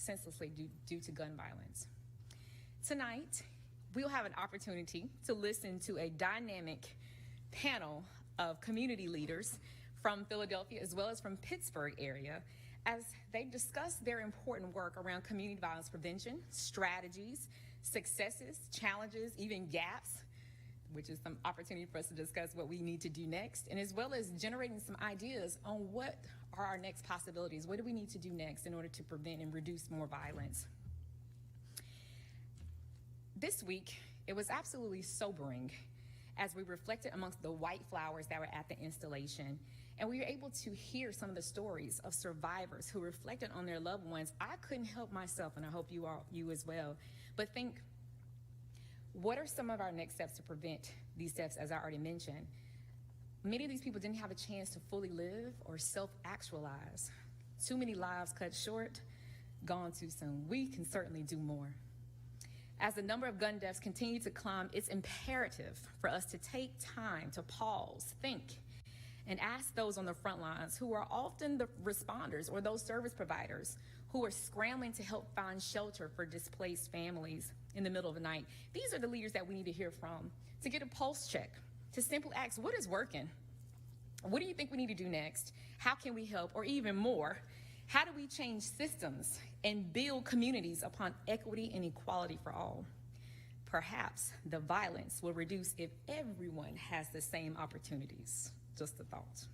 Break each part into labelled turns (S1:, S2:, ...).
S1: senselessly due to gun violence. Tonight, we'll have an opportunity to listen to a dynamic panel of community leaders from Philadelphia as well as from Pittsburgh area as they discuss their important work around community violence prevention, strategies, successes, challenges, even gaps, which is some opportunity for us to discuss what we need to do next, and as well as generating some ideas on what are our next possibilities. What do we need to do next in order to prevent and reduce more violence? This week, it was absolutely sobering as we reflected amongst the white flowers that were at the installation, and we were able to hear some of the stories of survivors who reflected on their loved ones. I couldn't help myself, and I hope you as well, but think, what are some of our next steps to prevent these deaths, as I already mentioned? Many of these people didn't have a chance to fully live or self-actualize. Too many lives cut short, gone too soon. We can certainly do more. As the number of gun deaths continue to climb, it's imperative for us to take time to pause, think, and ask those on the front lines who are often the responders or those service providers who are scrambling to help find shelter for displaced families in the middle of the night. These are the leaders that we need to hear from, to get a pulse check, to simply ask, what is working? What do you think we need to do next? How can we help? Or even more, how do we change systems and build communities upon equity and equality for all? Perhaps the violence will reduce if everyone has the same opportunities. Just a thought.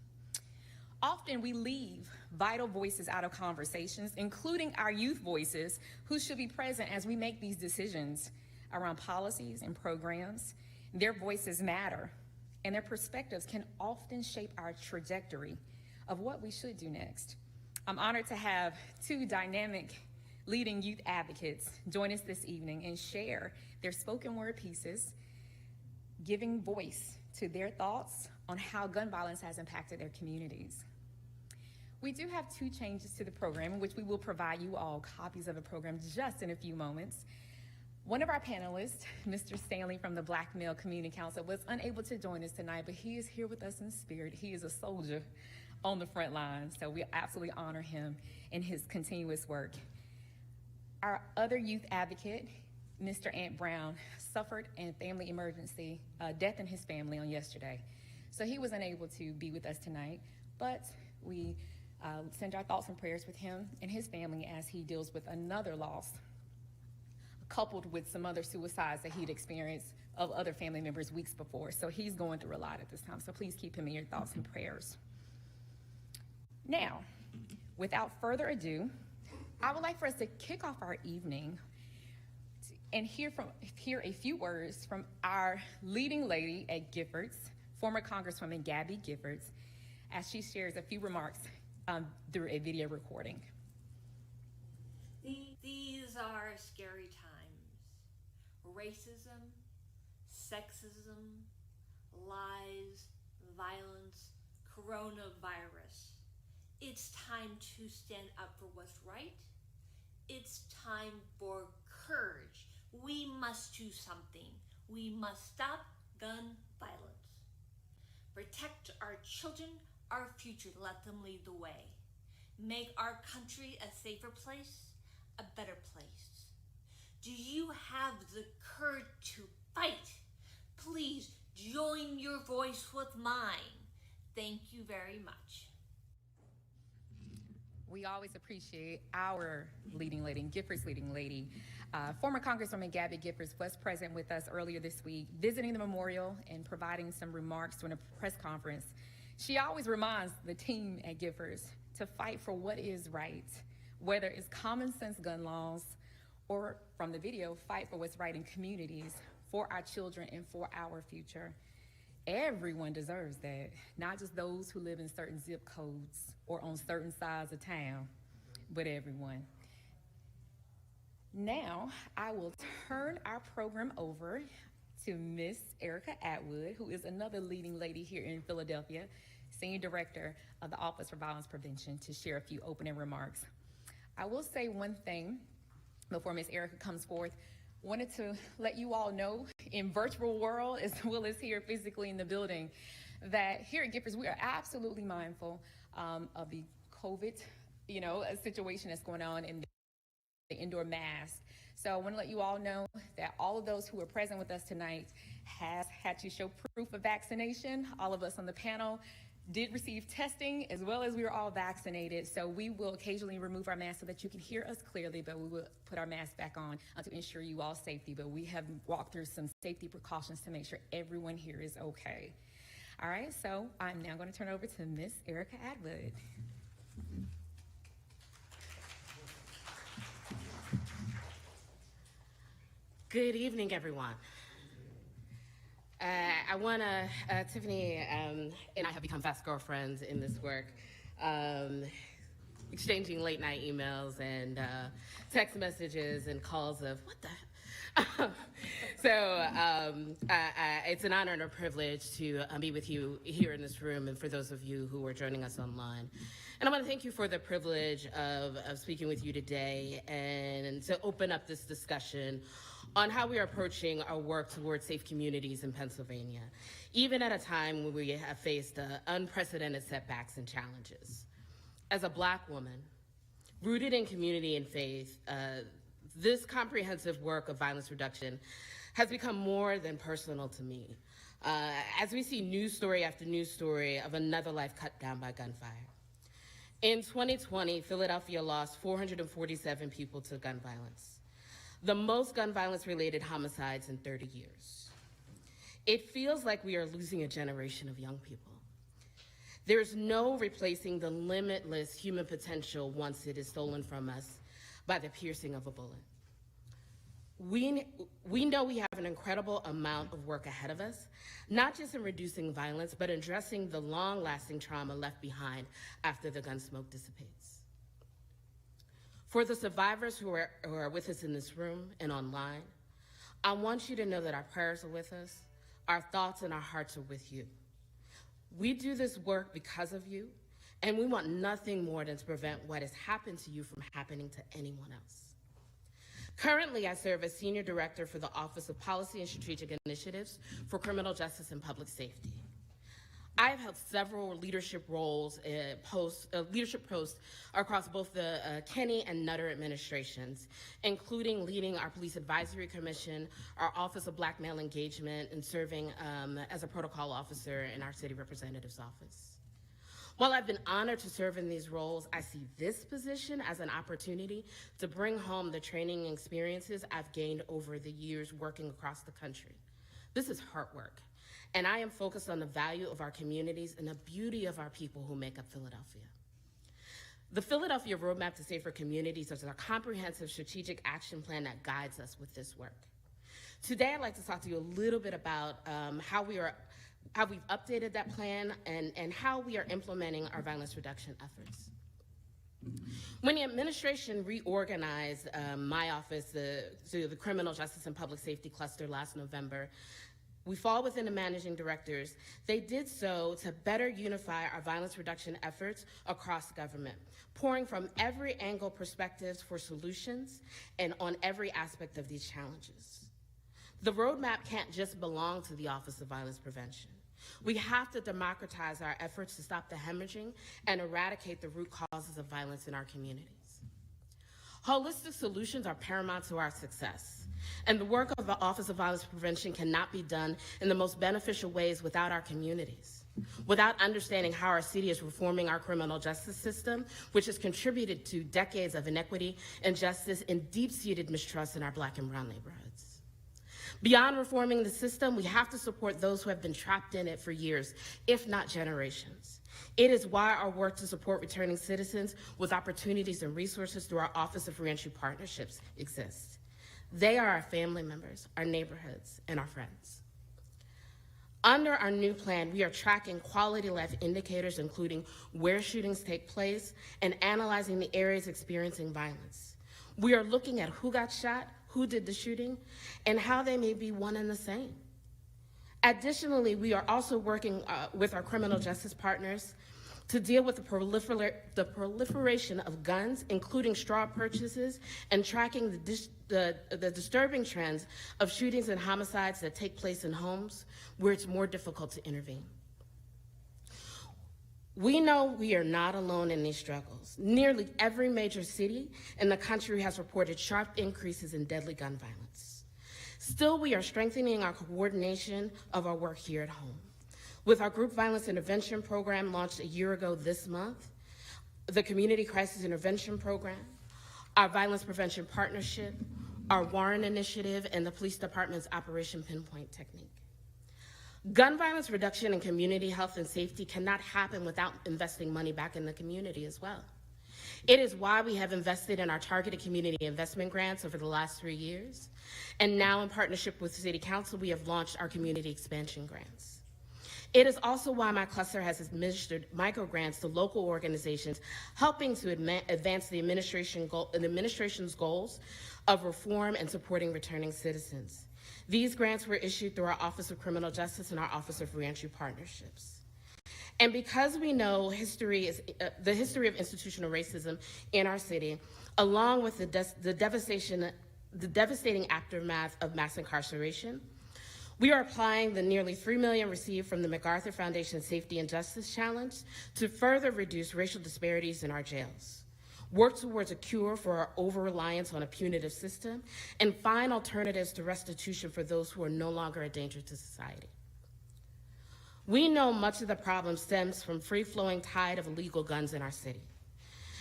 S1: Often we leave vital voices out of conversations, including our youth voices, who should be present as we make these decisions around policies and programs. Their voices matter, and their perspectives can often shape our trajectory of what we should do next. I'm honored to have two dynamic leading youth advocates join us this evening and share their spoken word pieces, giving voice to their thoughts on how gun violence has impacted their communities. We do have two changes to the program in which we will provide you all copies of the program just in a few moments. One of our panelists, Mr. Stanley from the Black Male Community Council, was unable to join us tonight, but he is here with us in spirit. He is a soldier on the front line, so we absolutely honor him in his continuous work. Our other youth advocate, Mr. Ant Brown, suffered a family emergency, death in his family on yesterday. So he was unable to be with us tonight, but we send our thoughts and prayers with him and his family as he deals with another loss, coupled with some other suicides that he'd experienced of other family members weeks before. So he's going through a lot at this time, so please keep him in your thoughts and prayers. Now, without further ado, I would like for us to kick off our evening and hear a few words from our leading lady at Giffords, former Congresswoman Gabby Giffords, as she shares a few remarks through a video recording.
S2: These are scary times. Racism, sexism, lies, violence, coronavirus. It's time to stand up for what's right. It's time for courage. We must do something. We must stop gun violence. Protect our children, our future, let them lead the way. Make our country a safer place, a better place. Do you have the courage to fight? Please join your voice with mine. Thank you very much.
S1: We always appreciate our leading lady, Giffords' leading lady. Former Congresswoman Gabby Giffords was present with us earlier this week, visiting the memorial and providing some remarks during a press conference. She always reminds the team at Giffords to fight for what is right, whether it's common sense gun laws or, from the video, fight for what's right in communities, for our children and for our future. Everyone deserves that, not just those who live in certain zip codes or on certain sides of town, but everyone. Now, I will turn our program over to Miss Erica Atwood, who is another leading lady here in Philadelphia, Senior Director of the Office for Violence Prevention, to share a few opening remarks. I will say one thing before Miss Erica comes forth. Wanted to let you all know, in virtual world as well as here physically in the building, that here at Giffords we are absolutely mindful of the COVID, situation that's going on in the indoor mask. So I want to let you all know that all of those who are present with us tonight has had to show proof of vaccination. All of us on the panel did receive testing, as well as we were all vaccinated. So we will occasionally remove our masks so that you can hear us clearly, but we will put our masks back on to ensure you all safety. But we have walked through some safety precautions to make sure everyone here is okay. All right, so I'm now going to turn over to Miss Erica Atwood.
S3: Good evening, everyone. I want to, Tiffany and I have become fast girlfriends in this work, exchanging late night emails and text messages and calls of, what the? It's an honor and a privilege to be with you here in this room and for those of you who are joining us online. And I want to thank you for the privilege of speaking with you today and to open up this discussion on how we are approaching our work towards safe communities in Pennsylvania, even at a time when we have faced unprecedented setbacks and challenges. As a Black woman, rooted in community and faith, this comprehensive work of violence reduction has become more than personal to me. As we see news story after news story of another life cut down by gunfire. In 2020, Philadelphia lost 447 people to gun violence, the most gun violence-related homicides in 30 years. It feels like we are losing a generation of young people. There's no replacing the limitless human potential once it is stolen from us by the piercing of a bullet. We know we have an incredible amount of work ahead of us, not just in reducing violence, but in addressing the long-lasting trauma left behind after the gun smoke dissipates. For the survivors who are with us in this room and online, I want you to know that our prayers are with us, our thoughts and our hearts are with you. We do this work because of you, and we want nothing more than to prevent what has happened to you from happening to anyone else. Currently, I serve as Senior Director for the Office of Policy and Strategic Initiatives for Criminal Justice and Public Safety. I have held several leadership roles, leadership posts across both the Kenney and Nutter administrations, including leading our Police Advisory Commission, our Office of Black Male Engagement, and serving as a protocol officer in our City Representative's office. While I've been honored to serve in these roles, I see this position as an opportunity to bring home the training and experiences I've gained over the years working across the country. This is hard work, and I am focused on the value of our communities and the beauty of our people who make up Philadelphia. The Philadelphia Roadmap to Safer Communities is our comprehensive strategic action plan that guides us with this work. Today, I'd like to talk to you a little bit about how we've updated that plan and how we are implementing our violence reduction efforts. When the administration reorganized my office to the Criminal Justice and Public Safety Cluster last November, we fall within the managing directors. They did so to better unify our violence reduction efforts across government, pouring from every angle perspectives for solutions and on every aspect of these challenges. The roadmap can't just belong to the Office of Violence Prevention. We have to democratize our efforts to stop the hemorrhaging and eradicate the root causes of violence in our communities. Holistic solutions are paramount to our success, and the work of the Office of Violence Prevention cannot be done in the most beneficial ways without our communities, without understanding how our city is reforming our criminal justice system, which has contributed to decades of inequity, injustice, and deep-seated mistrust in our Black and brown neighborhoods. Beyond reforming the system, we have to support those who have been trapped in it for years, if not generations. It is why our work to support returning citizens with opportunities and resources through our Office of Reentry Partnerships exists. They are our family members, our neighborhoods, and our friends. Under our new plan, we are tracking quality life indicators, including where shootings take place and analyzing the areas experiencing violence. We are looking at who got shot, who did the shooting, and how they may be one and the same. Additionally, we are also working with our criminal justice partners to deal with the proliferation of guns, including straw purchases, and tracking the disturbing trends of shootings and homicides that take place in homes where it's more difficult to intervene. We know we are not alone in these struggles. Nearly every major city in the country has reported sharp increases in deadly gun violence. Still, we are strengthening our coordination of our work here at home. With our Group Violence Intervention Program launched a year ago this month, the Community Crisis Intervention Program, our Violence Prevention Partnership, our Warren Initiative, and the Police Department's Operation Pinpoint Technique. Gun violence reduction and community health and safety cannot happen without investing money back in the community as well. It is why we have invested in our targeted community investment grants over the last 3 years. And now in partnership with City Council, we have launched our community expansion grants. It is also why my cluster has administered microgrants to local organizations, helping to advance the administration's goals of reform and supporting returning citizens. These grants were issued through our Office of Criminal Justice and our Office of Reentry Partnerships. And because we know the history of institutional racism in our city, along with the devastating aftermath of mass incarceration, we are applying the nearly $3 million received from the MacArthur Foundation Safety and Justice Challenge to further reduce racial disparities in our jails, work towards a cure for our over-reliance on a punitive system, and find alternatives to restitution for those who are no longer a danger to society. We know much of the problem stems from free-flowing tide of illegal guns in our city,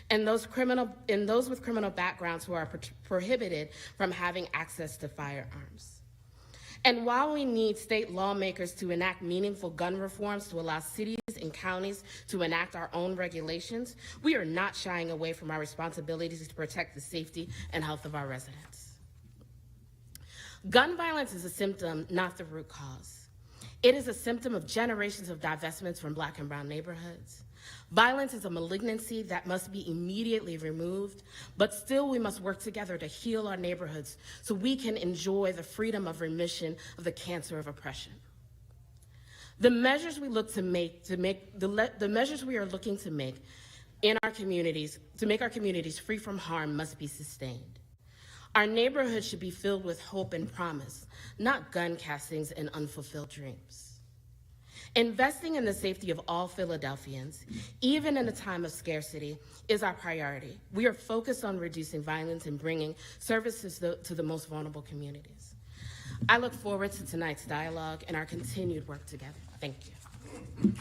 S3: and those with criminal backgrounds who are prohibited from having access to firearms. And while we need state lawmakers to enact meaningful gun reforms to allow cities and counties to enact our own regulations, we are not shying away from our responsibilities to protect the safety and health of our residents. Gun violence is a symptom, not the root cause. It is a symptom of generations of divestments from Black and brown neighborhoods. Violence is a malignancy that must be immediately removed, but still we must work together to heal our neighborhoods so we can enjoy the freedom of remission of the cancer of oppression. The measures we are looking to make in our communities to make our communities free from harm must be sustained. Our neighborhoods should be filled with hope and promise, not gun castings and unfulfilled dreams. Investing in the safety of all Philadelphians, even in a time of scarcity, is our priority. We are focused on reducing violence and bringing services to the most vulnerable communities. I look forward to tonight's dialogue and our continued work together. Thank you.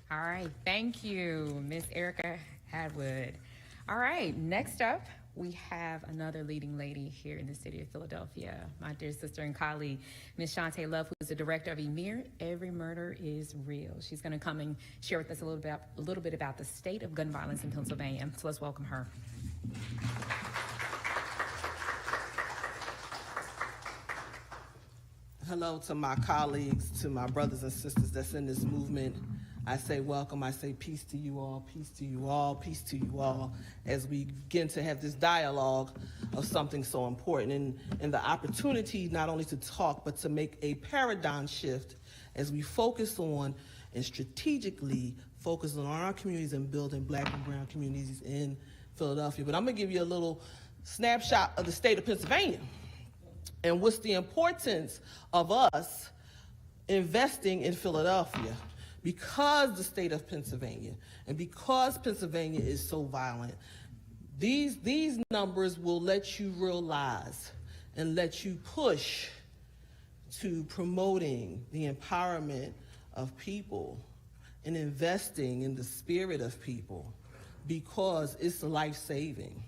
S1: All right, thank you, Ms. Erica Atwood. All right, next up, we have another leading lady here in the city of Philadelphia, my dear sister and colleague, Ms. Shantae Love, who is the director of EMIR, Every Murder is Real. She's gonna come and share with us a little bit about the state of gun violence in Pennsylvania. So let's welcome her.
S4: Hello to my colleagues, to my brothers and sisters that's in this movement. I say welcome, I say peace to you all, peace to you all, peace to you all, as we begin to have this dialogue of something so important and the opportunity not only to talk, but to make a paradigm shift as we focus on and strategically focus on our communities and building Black and brown communities in Philadelphia. But I'm gonna give you a little snapshot of the state of Pennsylvania and what's the importance of us investing in Philadelphia. Because the state of Pennsylvania and because Pennsylvania is so violent, these numbers will let you realize and let you push to promoting the empowerment of people and investing in the spirit of people because it's life-saving.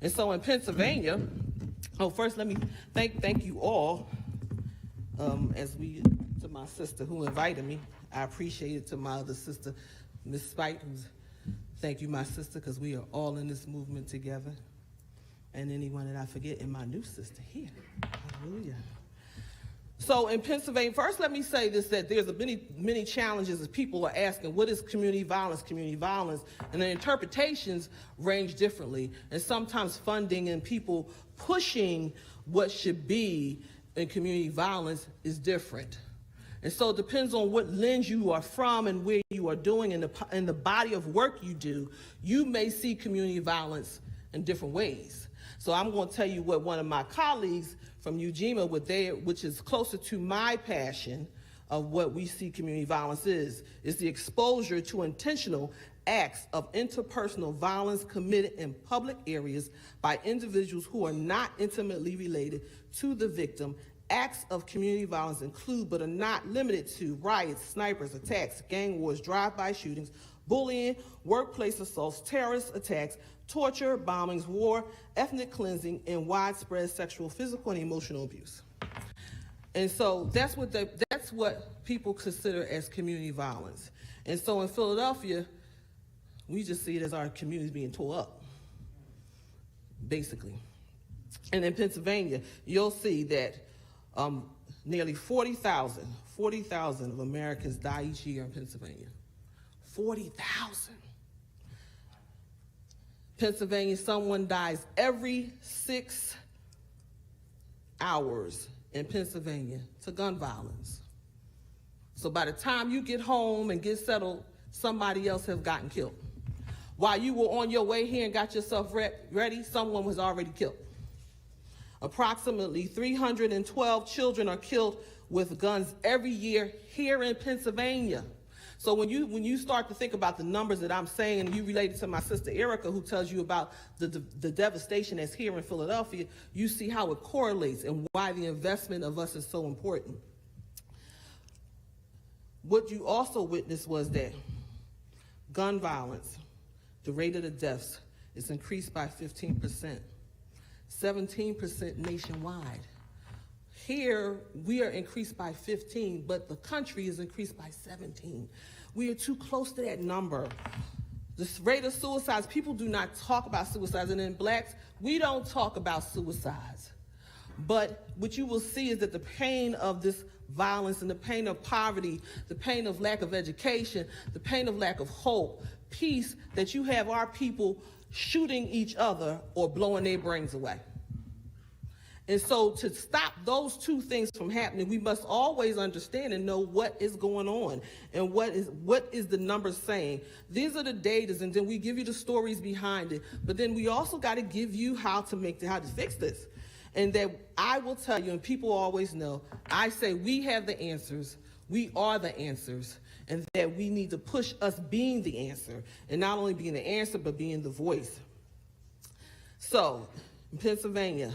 S4: And so in Pennsylvania, first let me thank you all to my sister who invited me. I appreciate it. To my other sister, Ms. Spite, thank you, my sister, because we are all in this movement together. And anyone that I forget, and my new sister here. Hallelujah. So in Pennsylvania, first let me say this, that there's many challenges as people are asking, what is community violence? Community violence, and the interpretations range differently. And sometimes funding and people pushing what should be in community violence is different. And so it depends on what lens you are from and where you are doing in the body of work you do, you may see community violence in different ways. So I'm going to tell you what one of my colleagues from UGMA, which is closer to my passion of what we see community violence is the exposure to intentional acts of interpersonal violence committed in public areas by individuals who are not intimately related to the victim. Acts of community violence include, but are not limited to, riots, snipers, attacks, gang wars, drive-by shootings, bullying, workplace assaults, terrorist attacks, torture, bombings, war, ethnic cleansing, and widespread sexual, physical, and emotional abuse. And so that's what people consider as community violence. And so in Philadelphia, we just see it as our communities being tore up, basically. And in Pennsylvania, you'll see that nearly 40,000 of Americans die each year in Pennsylvania. 40,000. Pennsylvania, someone dies every 6 hours in Pennsylvania to gun violence. So by the time you get home and get settled, somebody else has gotten killed. While you were on your way here and got yourself ready, someone was already killed. Approximately 312 children are killed with guns every year here in Pennsylvania. So when you start to think about the numbers that I'm saying, and you relate it to my sister Erica, who tells you about the devastation that's here in Philadelphia, you see how it correlates and why the investment of us is so important. What you also witnessed was that gun violence, the rate of the deaths, is increased by 15%, 17% nationwide. Here, we are increased by 15, but the country is increased by 17. We are too close to that number. The rate of suicides, people do not talk about suicides, and in blacks, we don't talk about suicides. But what you will see is that the pain of this violence and the pain of poverty, the pain of lack of education, the pain of lack of hope, peace, that you have our people shooting each other or blowing their brains away. And so to stop those two things from happening, we must always understand and know what is going on and what is the numbers saying. These are the data, and then we give you the stories behind it. But then we also got to give you how to fix this. And that I will tell you, and people always know, I say we have the answers. We are the answers. And that we need to push us being the answer. And not only being the answer, but being the voice. So, in Pennsylvania,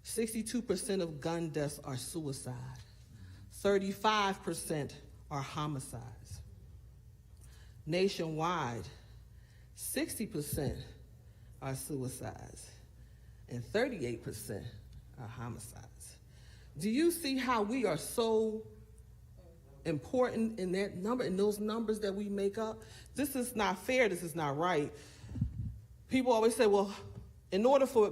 S4: 62% of gun deaths are suicide. 35% are homicides. Nationwide, 60% are suicides, and 38% are homicides. Do you see how we are so important in that number, in those numbers that we make up? This is not fair. This is not right. People always say, well, in order for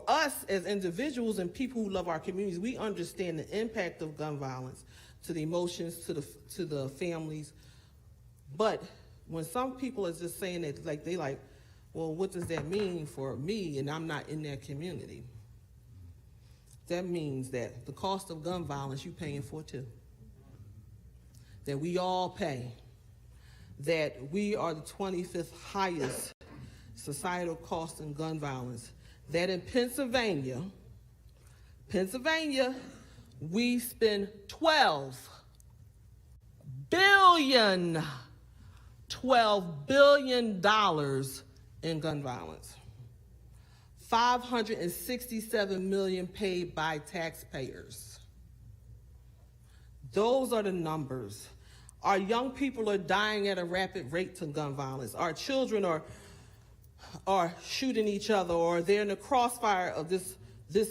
S4: us as individuals and people who love our communities, we understand the impact of gun violence to the emotions, to the families. But when some people are just saying that, well, what does that mean for me and I'm not in that community? That means that the cost of gun violence you're paying for too. That we all pay. That we are the 25th highest societal cost in gun violence. That in Pennsylvania, we spend $12 billion in gun violence. $567 million paid by taxpayers. Those are the numbers. Our young people are dying at a rapid rate to gun violence. Our children are shooting each other, or they're in the crossfire of this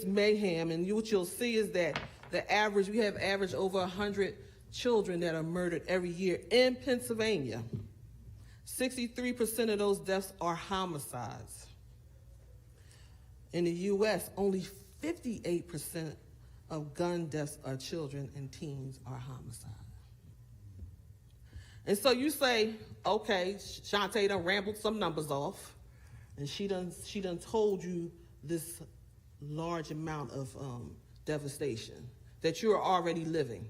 S4: mayhem. And what you'll see is that we have average over 100 children that are murdered every year in Pennsylvania. 63% of those deaths are homicides. In the U.S., only 58% of gun deaths are children and teens are homicide. And so you say, okay, Shantae done rambled some numbers off. And she done told you this large amount of devastation that you're already living.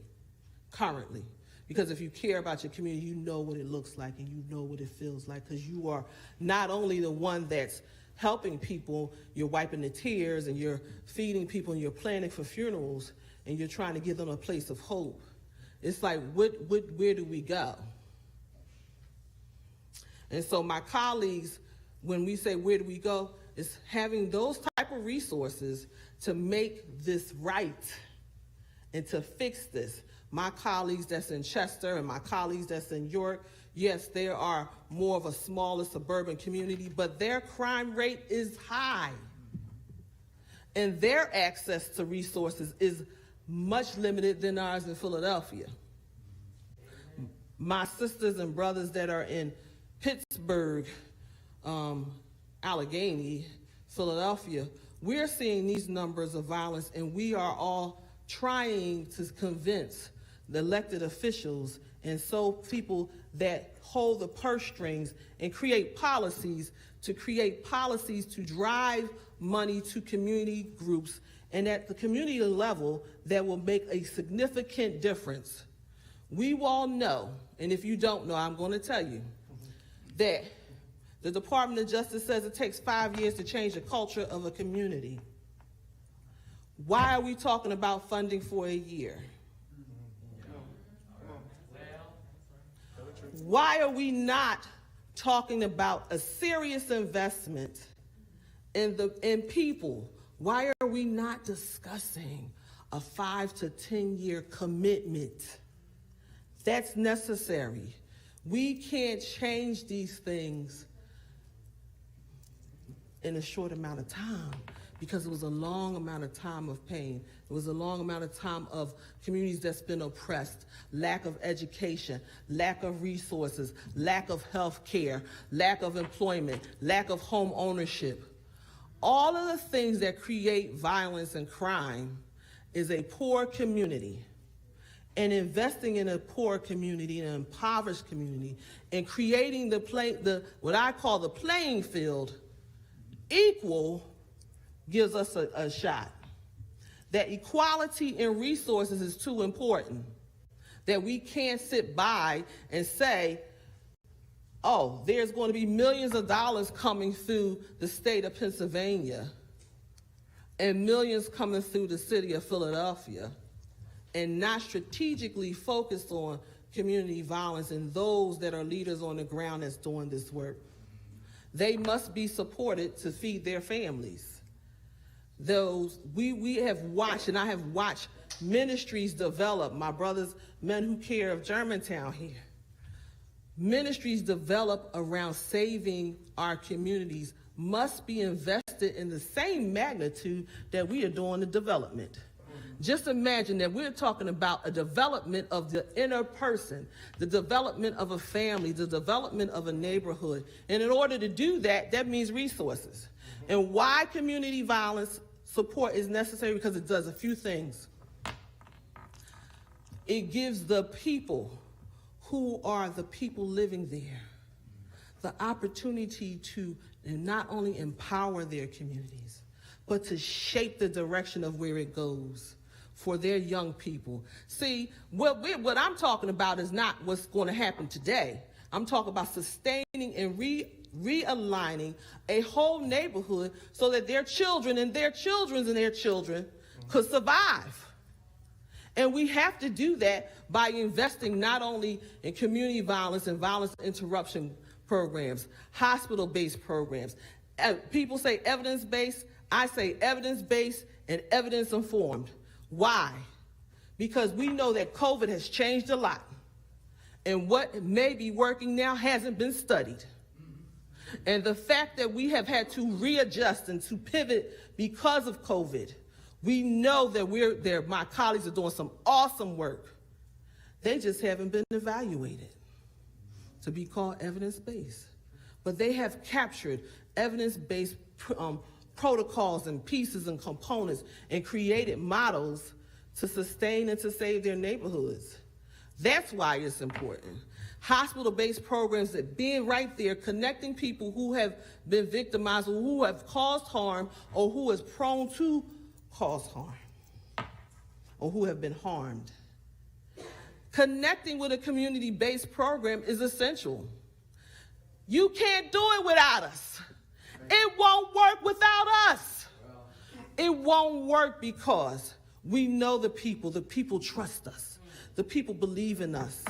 S4: currently. Because if you care about your community, you know what it looks like and you know what it feels like, because you are not only the one that's helping people, you're wiping the tears and you're feeding people and you're planning for funerals and you're trying to give them a place of hope. It's like, where do we go? And so my colleagues, when we say where do we go, is having those type of resources to make this right and to fix this. My colleagues that's in Chester and my colleagues that's in York, yes, they are more of a smaller suburban community, but their crime rate is high. And their access to resources is much limited than ours in Philadelphia. My sisters and brothers that are in Pittsburgh, Allegheny, Philadelphia, we're seeing these numbers of violence, and we are all trying to convince the elected officials and so people that hold the purse strings and create policies to drive money to community groups and at the community level that will make a significant difference. We all know, and if you don't know, I'm going to tell you, that the Department of Justice says it takes 5 years to change the culture of a community. Why are we talking about funding for a year? Why are we not talking about a serious investment in people? Why are we not discussing a 5 to 10 year commitment? That's necessary. We can't change these things in a short amount of time, because it was a long amount of time of pain. It was a long amount of time of communities that's been oppressed, lack of education, lack of resources, lack of health care, lack of employment, lack of home ownership. All of the things that create violence and crime is a poor community. And investing in a poor community, an impoverished community, and creating what I call the playing field equal gives us a shot. That equality in resources is too important. That we can't sit by and say, oh, there's going to be millions of dollars coming through the state of Pennsylvania and millions coming through the city of Philadelphia, and not strategically focused on community violence and those that are leaders on the ground that's doing this work. They must be supported to feed their families. We have watched, and I have watched ministries develop, my brothers, Men Who Care of Germantown here. Ministries develop around saving our communities must be invested in the same magnitude that we are doing the development. Just imagine that we're talking about a development of the inner person, the development of a family, the development of a neighborhood. And in order to do that, that means resources. And why community violence support is necessary? Because it does a few things. It gives the people who are the people living there the opportunity to not only empower their communities, but to shape the direction of where it goes for their young people. See, what I'm talking about is not what's going to happen today. I'm talking about sustaining and realigning a whole neighborhood so that their children and their children's and their children could survive. And we have to do that by investing not only in community violence and violence interruption programs, hospital-based programs. People say evidence-based. I say evidence-based and evidence-informed. Why? Because we know that COVID has changed a lot. And what may be working now hasn't been studied. And the fact that we have had to readjust and to pivot because of COVID, we know that my colleagues are doing some awesome work. They just haven't been evaluated to be called evidence-based. But they have captured evidence-based protocols and pieces and components and created models to sustain and to save their neighborhoods. That's why it's important. Hospital-based programs that being right there, connecting people who have been victimized or who have caused harm or who is prone to cause harm or who have been harmed. Connecting with a community-based program is essential. You can't do it without us. It won't work without us. It won't work because we know the people trust us, the people believe in us,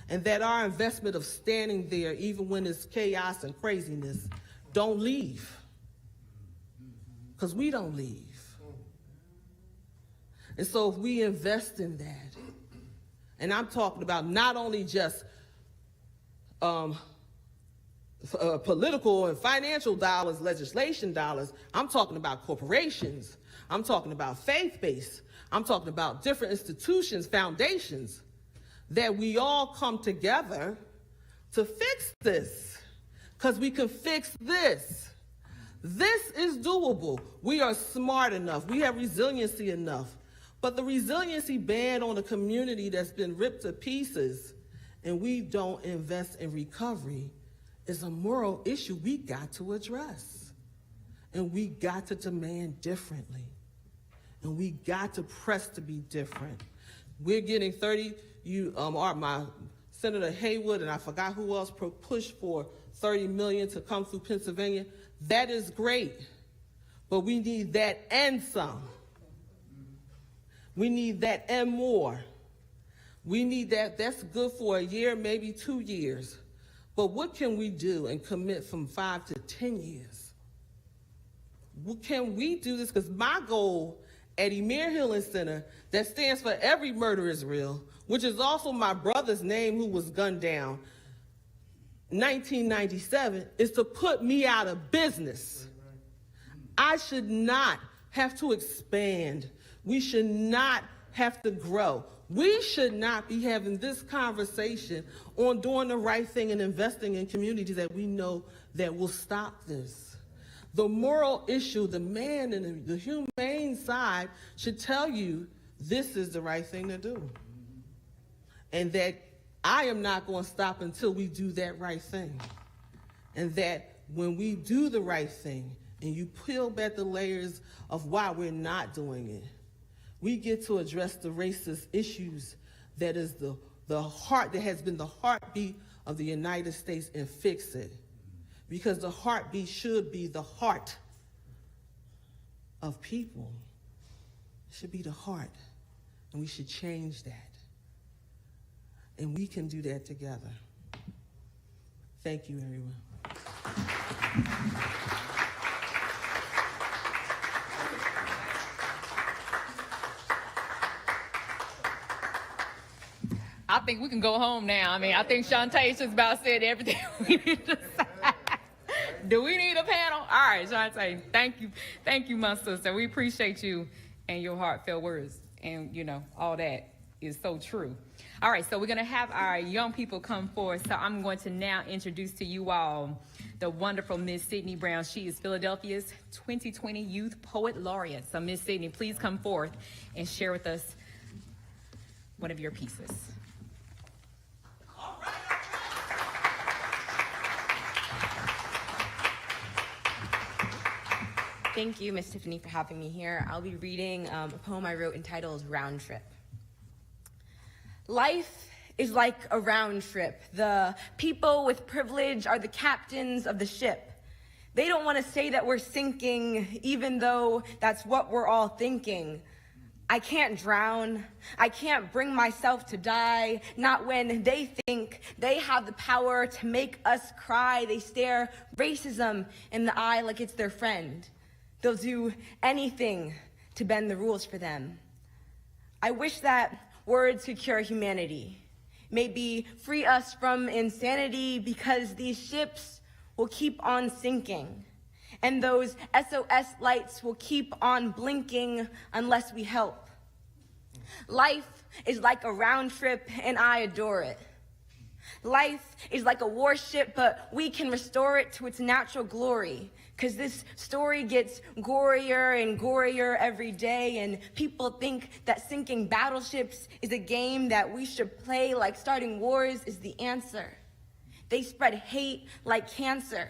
S4: and that our investment of standing there, even when it's chaos and craziness, don't leave. Because we don't leave. And so if we invest in that, and I'm talking about not only just political and financial dollars, legislation dollars, I'm talking about corporations, I'm talking about faith-based, I'm talking about different institutions, foundations, that we all come together to fix this, because we can fix this. This is doable. We are smart enough. We have resiliency enough. But the resiliency band on a community that's been ripped to pieces and we don't invest in recovery is a moral issue we got to address. And we got to demand differently. And we got to press to be different. We're getting 30, my Senator Haywood, and I forgot who else pushed for $30 million to come through Pennsylvania. That is great, but we need that and some. We need that and more. We need that. That's good for a year, maybe 2 years. But what can we do and commit from 5 to 10 years? What can we do this? Because my goal at Emir Healing Center, that stands for Every Murder is Real, which is also my brother's name who was gunned down, 1997, is to put me out of business. I should not have to expand. We should not have to grow. We should not be having this conversation on doing the right thing and investing in communities that we know that will stop this. The moral issue, the man and the humane side should tell you this is the right thing to do. And that I am not going to stop until we do that right thing. And that when we do the right thing and you peel back the layers of why we're not doing it, we get to address the racist issues that is the heart, that has been the heartbeat of the United States, and fix it. Because the heartbeat should be the heart of people. It should be the heart. And we should change that. And we can do that together. Thank you, everyone.
S1: I think we can go home now. I mean, I think Shantae just about said everything we need to say. Do we need a panel? All right, Shantae, thank you, my sister. We appreciate you and your heartfelt words, and all that is so true. All right, so we're gonna have our young people come forward. So I'm going to now introduce to you all the wonderful Miss Sydney Brown. She is Philadelphia's 2020 Youth Poet Laureate. So Miss Sydney, please come forth and share with us one of your pieces.
S5: Thank you, Miss Tiffany, for having me here. I'll be reading a poem I wrote entitled Round Trip. Life is like a round trip. The people with privilege are the captains of the ship. They don't want to say that we're sinking, even though that's what we're all thinking. I can't drown. I can't bring myself to die, not when they think they have the power to make us cry. They stare racism in the eye like it's their friend. They'll do anything to bend the rules for them. I wish that words could cure humanity, maybe free us from insanity, because these ships will keep on sinking, and those SOS lights will keep on blinking unless we help. Life is like a round trip, and I adore it. Life is like a warship, but we can restore it to its natural glory. Because this story gets gorier and gorier every day, and people think that sinking battleships is a game that we should play, like starting wars is the answer. They spread hate like cancer.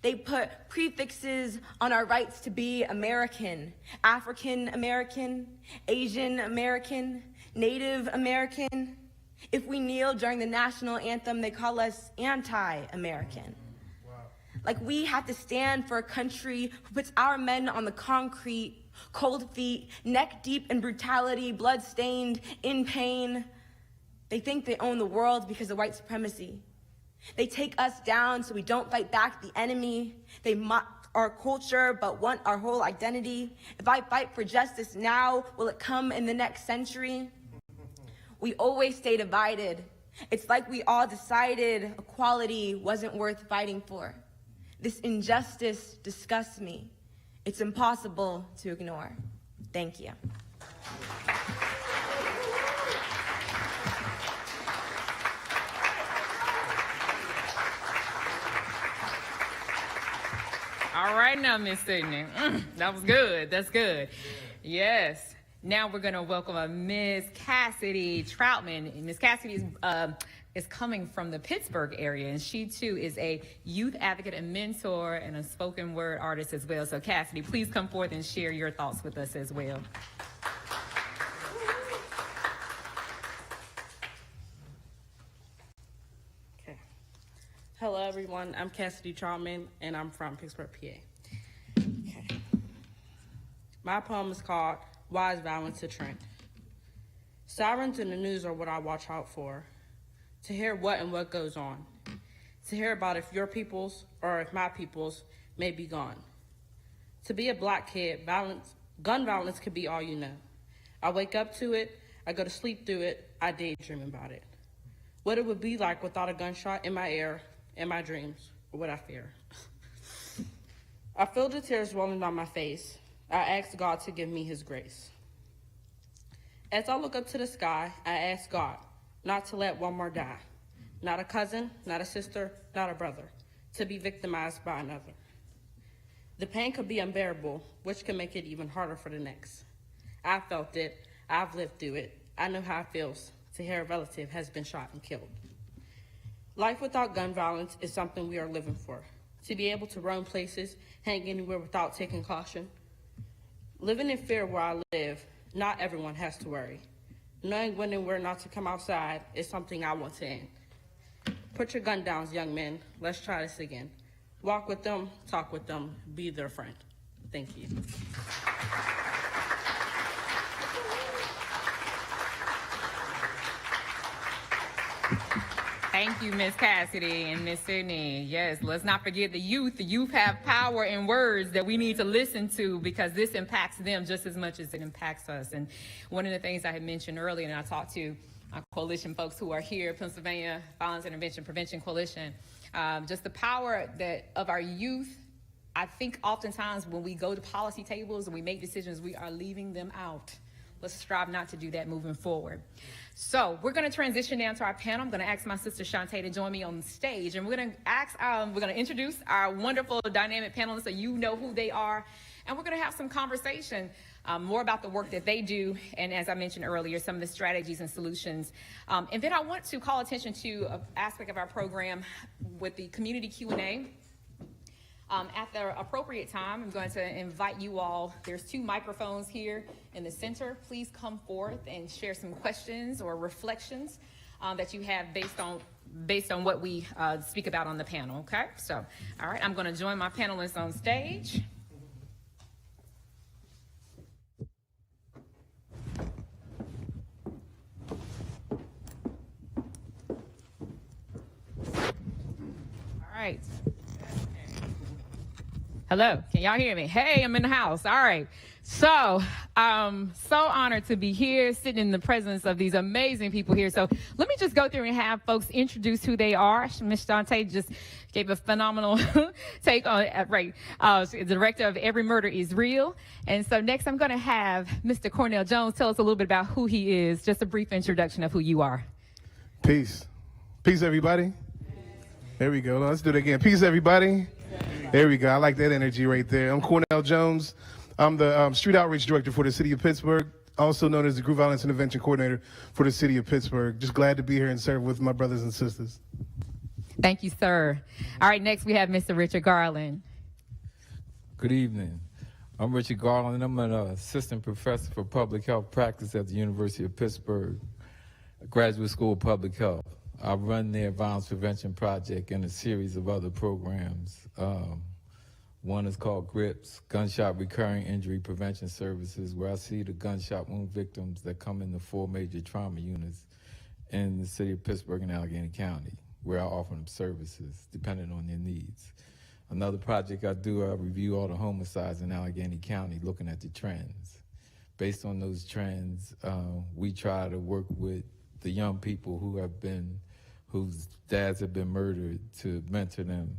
S5: They put prefixes on our rights to be American, African American, Asian American, Native American. If we kneel during the national anthem, they call us anti-American. Like we have to stand for a country who puts our men on the concrete, cold feet, neck deep in brutality, blood-stained, in pain. They think they own the world because of white supremacy. They take us down so we don't fight back the enemy. They mock our culture but want our whole identity. If I fight for justice now, will it come in the next century? We always stay divided. It's like we all decided equality wasn't worth fighting for. This injustice disgusts me. It's impossible to ignore. Thank you.
S1: All right now, Miss Sydney. That was good. That's good. Yes. Now we're going to welcome Miss Cassidy Troutman. Miss Cassidy is coming from the Pittsburgh area, and she too is a youth advocate and mentor and a spoken word artist as well. So Cassidy, please come forth and share your thoughts with us as well.
S3: Okay. Hello, everyone. I'm Cassidy Troutman, and I'm from Pittsburgh, PA. Okay. My poem is called Why is Violence a Trend? Sirens in the news are what I watch out for, to hear what and what goes on, to hear about if your peoples or if my peoples may be gone. To be a black kid, gun violence could be all you know. I wake up to it, I go to sleep through it, I daydream about it. What it would be like without a gunshot in my ear, in my dreams, or what I fear. I feel the tears rolling down my face. I ask God to give me his grace. As I look up to the sky, I ask God not to let one more die. Not a cousin, not a sister, not a brother, to be victimized by another. The pain could be unbearable, which can make it even harder for the next. I felt it, I've lived through it. I know how it feels to hear a relative has been shot and killed. Life without gun violence is something we are living for. To be able to roam places, hang anywhere without taking caution. Living in fear where I live, not everyone has to worry. Knowing when and where not to come outside is something I want to end. Put your gun down, young men. Let's try this again. Walk with them, talk with them, be their friend. Thank you.
S1: Thank you, Miss Cassidy and Miss Sydney. Yes, let's not forget the youth. The youth have power in words that we need to listen to because this impacts them just as much as it impacts us. And one of the things I had mentioned earlier, and I talked to our coalition folks who are here, Pennsylvania Violence Intervention Prevention Coalition, just the power of our youth. I think oftentimes when we go to policy tables and we make decisions, we are leaving them out. Let's strive not to do that moving forward. So we're going to transition now to our panel. I'm going to ask my sister Shantae to join me on stage, and we're going to introduce our wonderful dynamic panelists so you know who they are, and we're going to have some conversation more about the work that they do, and as I mentioned earlier, some of the strategies and solutions. And then I want to call attention to an aspect of our program with the community Q&A. At the appropriate time, I'm going to invite you all. There's 2 microphones here in the center. Please come forth and share some questions or reflections that you have based on what we speak about on the panel, okay? So, all right, I'm going to join my panelists on stage. All right. Hello, can y'all hear me? Hey, I'm in the house. All right. So I'm so honored to be here, sitting in the presence of these amazing people here. So let me just go through and have folks introduce who they are. Ms. Shantae just gave a phenomenal take on it, right? She's the director of Every Murder is Real. And so next I'm going to have Mr. Cornell Jones tell us a little bit about who he is, just a brief introduction of who you are.
S6: Peace. Peace, everybody. There we go. Let's do it again. Peace, everybody. There we go. I like that energy right there. I'm Cornell Jones. I'm the Street Outreach Director for the City of Pittsburgh, also known as the Group Violence Intervention Coordinator for the City of Pittsburgh. Just glad to be here and serve with my brothers and sisters.
S1: Thank you, sir. All right, next we have Mr. Richard Garland.
S7: Good evening. I'm Richard Garland. I'm an assistant professor for public health practice at the University of Pittsburgh. Graduate School of Public Health. I run their violence prevention project and a series of other programs. One is called GRIPS, Gunshot Recurring Injury Prevention Services, where I see the gunshot wound victims that come in the 4 major trauma units in the city of Pittsburgh and Allegheny County, where I offer them services depending on their needs. Another project I do, I review all the homicides in Allegheny County, looking at the trends. Based on those trends, we try to work with the young people whose dads have been murdered, to mentor them.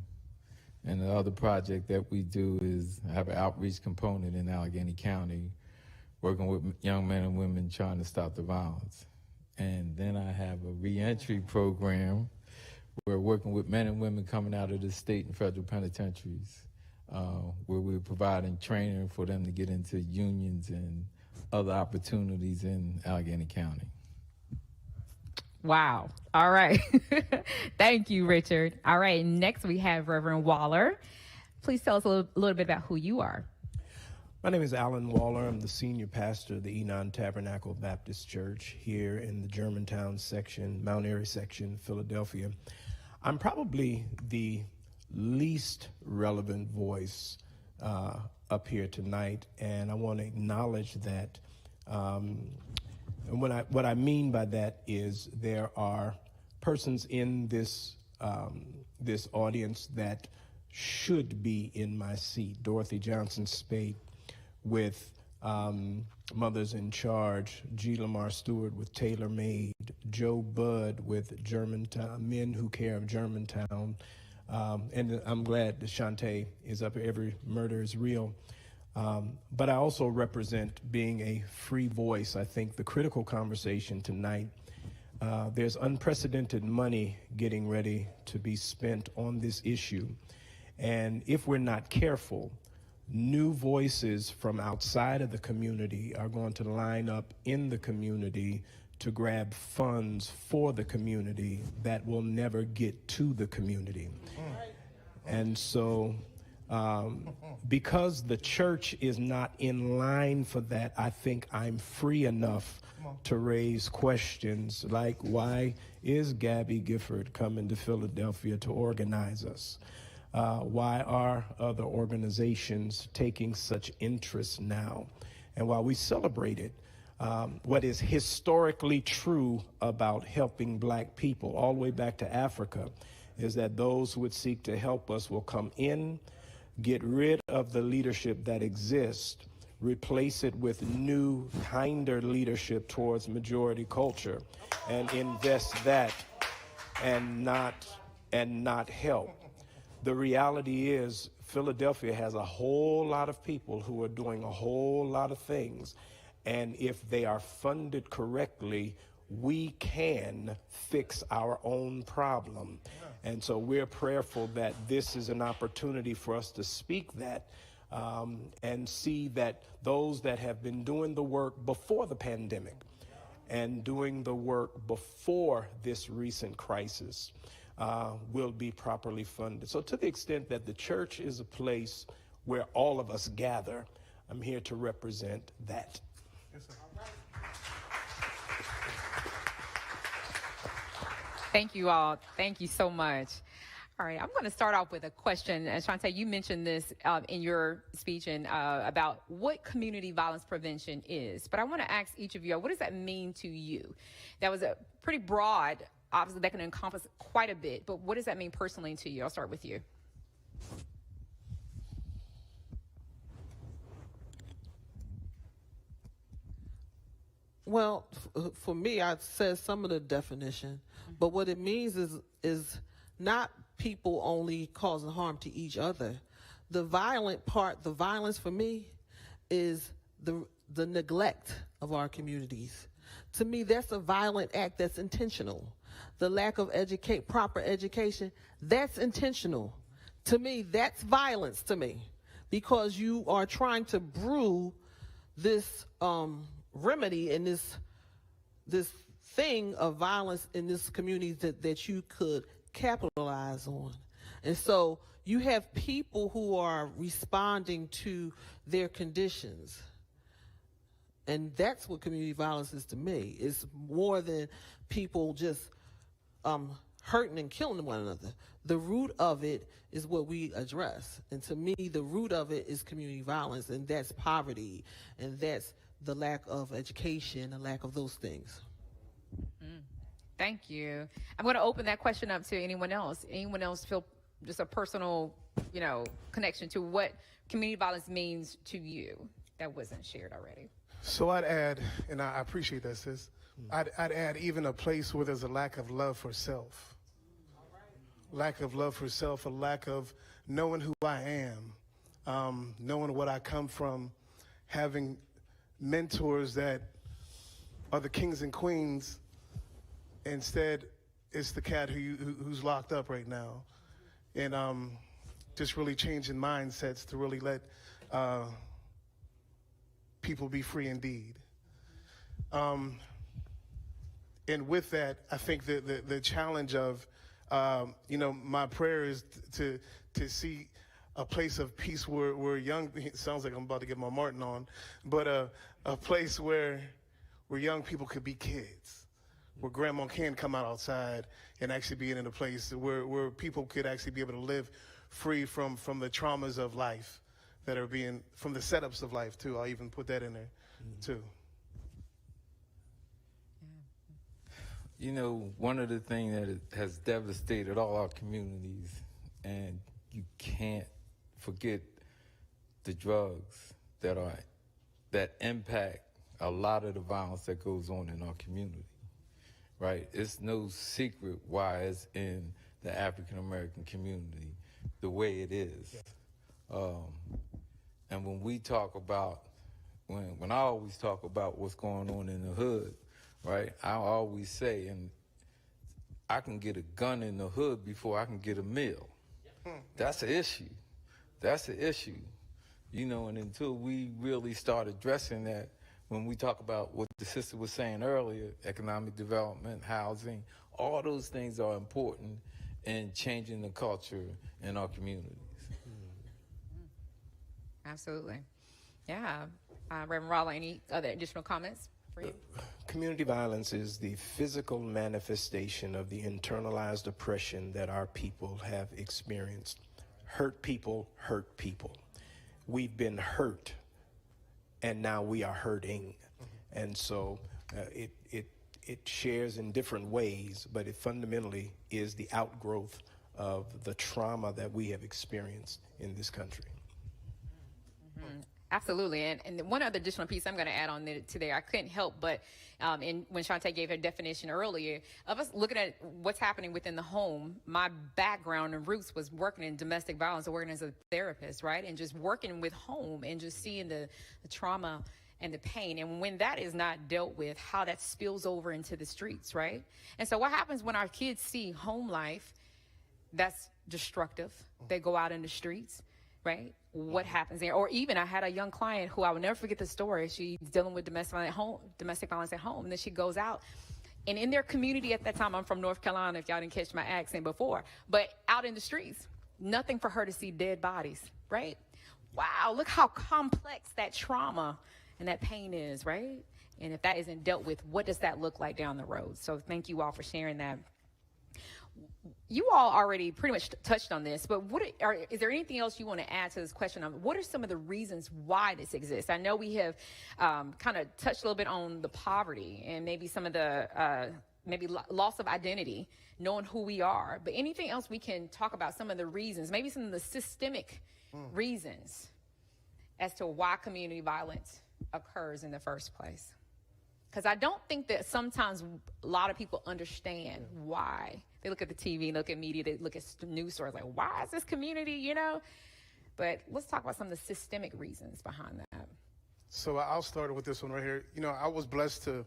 S7: And the other project that we do is have an outreach component in Allegheny County, working with young men and women trying to stop the violence. And then I have a reentry program. We're working with men and women coming out of the state and federal penitentiaries, where we're providing training for them to get into unions and other opportunities in Allegheny County.
S1: Wow. All right. Thank you, Richard. All right. Next, we have Reverend Waller. Please tell us a little bit about who you are.
S8: My name is Alan Waller. I'm the senior pastor of the Enon Tabernacle Baptist Church here in the Germantown section, Mount Airy section, Philadelphia. I'm probably the least relevant voice up here tonight, and I want to acknowledge that. And what I mean by that is there are persons in this this audience that should be in my seat. Dorothy Johnson Spate with Mothers in Charge, G. Lamar Stewart with Tailor Made, Joe Budd with Germantown, Men Who Care of Germantown, and I'm glad that Shantae is up here. Every Murder is Real. But I also represent being a free voice. I think the critical conversation tonight, there's unprecedented money getting ready to be spent on this issue. And if we're not careful, new voices from outside of the community are going to line up in the community to grab funds for the community that will never get to the community. And so, because the church is not in line for that, I think I'm free enough to raise questions like, why is Gabby Gifford coming to Philadelphia to organize us? Why are other organizations taking such interest now? And while we celebrate it, what is historically true about helping black people all the way back to Africa is that those who would seek to help us will come in, get rid of the leadership that exists, replace it with new, kinder leadership towards majority culture, and invest that and not help. The reality is Philadelphia has a whole lot of people who are doing a whole lot of things, and if they are funded correctly, we can fix our own problem. And so we're prayerful that this is an opportunity for us to speak that and see that those that have been doing the work before the pandemic and doing the work before this recent crisis will be properly funded. So to the extent that the church is a place where all of us gather, I'm here to represent that. Yes, sir.
S1: Thank you all. Thank you so much. All right, I'm going to start off with a question. And Shantae, you mentioned this in your speech and about what community violence prevention is. But I want to ask each of you, what does that mean to you? That was a pretty broad, obviously that can encompass quite a bit, but what does that mean personally to you? I'll start with you.
S4: Well, for me, I said some of the definition, but what it means is not people only causing harm to each other. The violent part, the violence for me, is the neglect of our communities. To me, that's a violent act that's intentional. The lack of proper education, that's intentional. To me, that's violence to me, because you are trying to brew this remedy and this thing of violence in this community that you could capitalize on. And so you have people who are responding to their conditions. And that's what community violence is to me. It's more than people just hurting and killing one another. The root of it is what we address. And to me, the root of it is community violence, and that's poverty, and that's the lack of education, the lack of those things.
S1: Thank you. I'm going to open that question up to anyone else. Anyone else feel just a personal, connection to what community violence means to you that wasn't shared already?
S6: So I'd add, and I appreciate that, sis. I'd add even a place where there's a lack of love for self. Lack of love for self, a lack of knowing who I am, knowing what I come from, having mentors that are the kings and queens. Instead, it's the cat who's locked up right now. And just really changing mindsets to really let people be free indeed. And with that, I think the challenge of, my prayer is to see a place of peace where young, it sounds like I'm about to get my Martin on, but a place where young people could be kids, where grandma can come outside and actually be in a place where people could actually be able to live free from the traumas of life that are being, from the setups of life too. I'll even put that in there too.
S7: One of the things that has devastated all our communities, and you can't forget the drugs that impact a lot of the violence that goes on in our community, right? It's no secret why it's in the African American community the way it is. And when we talk about, when I always talk about what's going on in the hood, right? I always say, and I can get a gun in the hood before I can get a meal. That's an issue. That's an issue. And until we really start addressing that, when we talk about what the sister was saying earlier, economic development, housing, all those things are important in changing the culture in our communities.
S1: Absolutely. Yeah. Reverend Waller, any other additional comments for you?
S8: Community violence is the physical manifestation of the internalized oppression that our people have experienced. Hurt people hurt people. We've been hurt, and now we are hurting. And so it shares in different ways, but it fundamentally is the outgrowth of the trauma that we have experienced in this country.
S1: Absolutely. And one other additional piece I'm going to add on to there, I couldn't help but, when Shantae gave her definition earlier, of us looking at what's happening within the home, my background and roots was working in domestic violence, working as a therapist, right? And just working with home and just seeing the trauma and the pain. And when that is not dealt with, how that spills over into the streets, right? And so what happens when our kids see home life that's destructive? They go out in the streets, right? What happens there? Or even I had a young client who I will never forget the story. She's dealing with domestic violence at home. And then she goes out, and in their community at that time, I'm from North Carolina, if y'all didn't catch my accent before, but out in the streets, nothing for her to see dead bodies, right? Wow, look how complex that trauma and that pain is, right? And if that isn't dealt with, what does that look like down the road? So thank you all for sharing that. You all already pretty much touched on this, but is there anything else you want to add to this question? What are some of the reasons why this exists? I know we have kind of touched a little bit on the poverty and maybe some of the maybe loss of identity, knowing who we are, but anything else we can talk about, some of the reasons, maybe some of the systemic reasons as to why community violence occurs in the first place? Because I don't think that sometimes a lot of people understand why. They look at the TV, look at media, they look at news stories like, why is this community, But let's talk about some of the systemic reasons behind that.
S6: So I'll start with this one right here. I was blessed to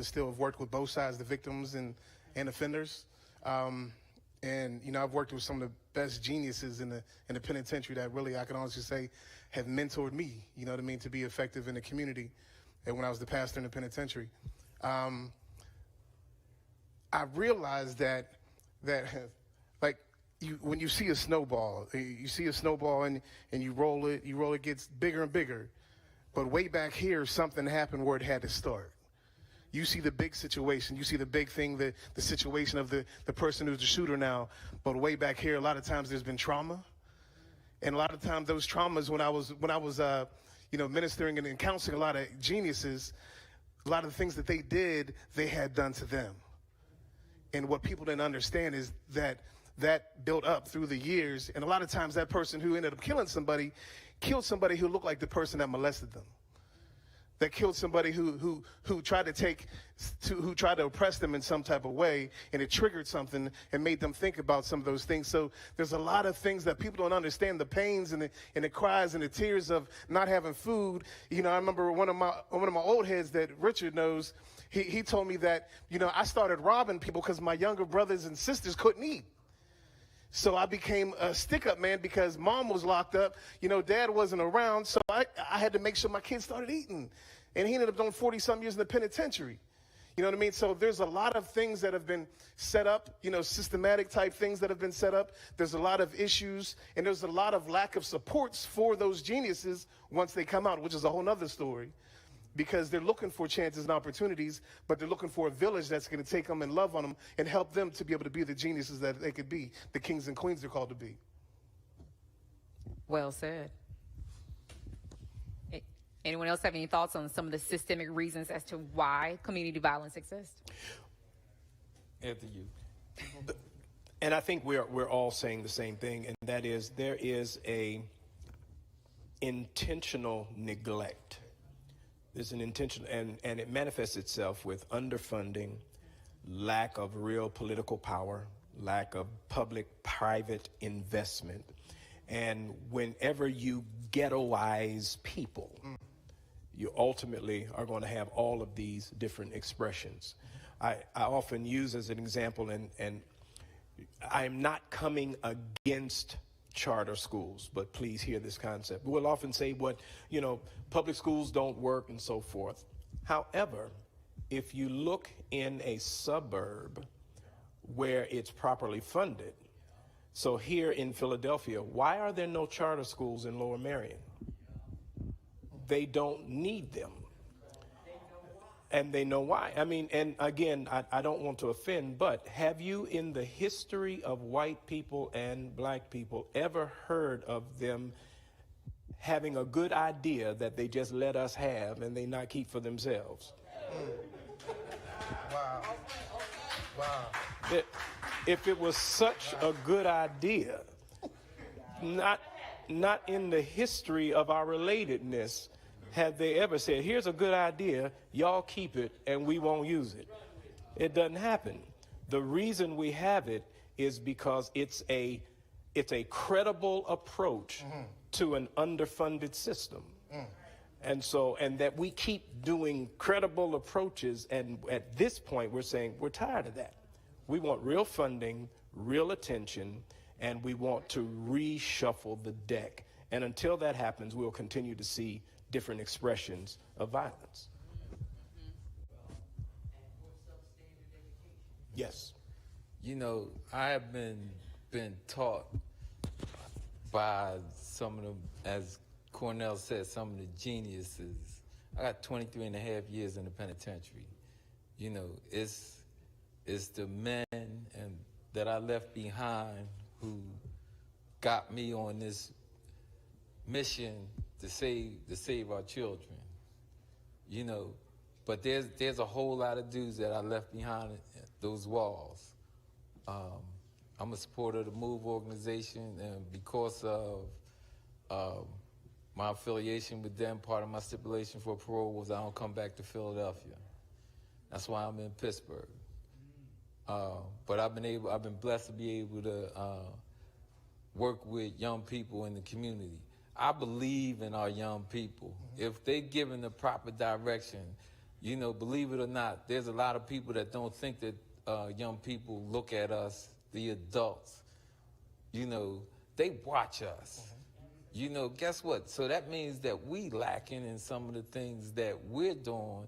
S6: still have worked with both sides, the victims and offenders. And I've worked with some of the best geniuses in the penitentiary that really, I can honestly say, have mentored me, to be effective in the community. And when I was the pastor in the penitentiary, I realized that like when you see a snowball and you roll it gets bigger and bigger. But way back here, something happened where it had to start. You see the big situation. You see the big thing, the situation of the person who's the shooter now. But way back here, a lot of times there's been trauma. And a lot of times those traumas, when I was ministering and counseling a lot of geniuses, a lot of the things that they did, they had done to them. And what people didn't understand is that built up through the years. And a lot of times that person who ended up killing somebody killed somebody who looked like the person that molested them. That killed somebody who tried to oppress them in some type of way, and it triggered something and made them think about some of those things. So there's a lot of things that people don't understand, the pains and the cries and the tears of not having food. I remember one of my old heads that Richard knows, he told me that, I started robbing people because my younger brothers and sisters couldn't eat. So I became a stick-up man because mom was locked up. Dad wasn't around, so I had to make sure my kids started eating. And he ended up doing 40-some years in the penitentiary. You know what I mean? So there's a lot of things that have been set up, systematic type things that have been set up. There's a lot of issues, and there's a lot of lack of supports for those geniuses once they come out, which is a whole nother story. Because they're looking for chances and opportunities, but they're looking for a village that's going to take them and love on them and help them to be able to be the geniuses that they could be, the kings and queens they're called to be.
S1: Well said. Anyone else have any thoughts on some of the systemic reasons as to why community violence exists?
S7: After you.
S8: And I think we're all saying the same thing, and that is there is a intentional neglect. There's an intention, and it manifests itself with underfunding, lack of real political power, lack of public-private investment. And whenever you ghettoize people, you ultimately are going to have all of these different expressions. I often use as an example, and I'm not coming against charter schools, but please hear this concept. We'll often say public schools don't work and so forth. However, if you look in a suburb where it's properly funded, so here in Philadelphia, why are there no charter schools in Lower Merion? They don't need them. And they know why. I mean, and again, I don't want to offend, but have you in the history of white people and black people ever heard of them having a good idea that they just let us have and they not keep for themselves? Wow. If it was such a good idea, not in the history of our relatedness have they ever said, here's a good idea, y'all keep it and we won't use it. It doesn't happen. The reason we have it is because it's a credible approach to an underfunded system. And that we keep doing credible approaches, and at this point we're saying we're tired of that. We want real funding, real attention, and we want to reshuffle the deck. And until that happens, we'll continue to see different expressions of violence. Yes.
S7: I have been taught by some of them, as Cornell said, some of the geniuses. I got 23 and a half years in the penitentiary. It's the men that I left behind who got me on this mission to save our children, but there's a whole lot of dudes that I left behind those walls. I'm a supporter of the MOVE organization, and because of my affiliation with them, part of my stipulation for parole was I don't come back to Philadelphia. That's why I'm in Pittsburgh. But I've been blessed to be able to work with young people in the community. I believe in our young people. If they're given the proper direction, believe it or not, there's a lot of people that don't think that young people look at us, the adults. They watch us. Guess what? So that means that we lacking in some of the things that we're doing,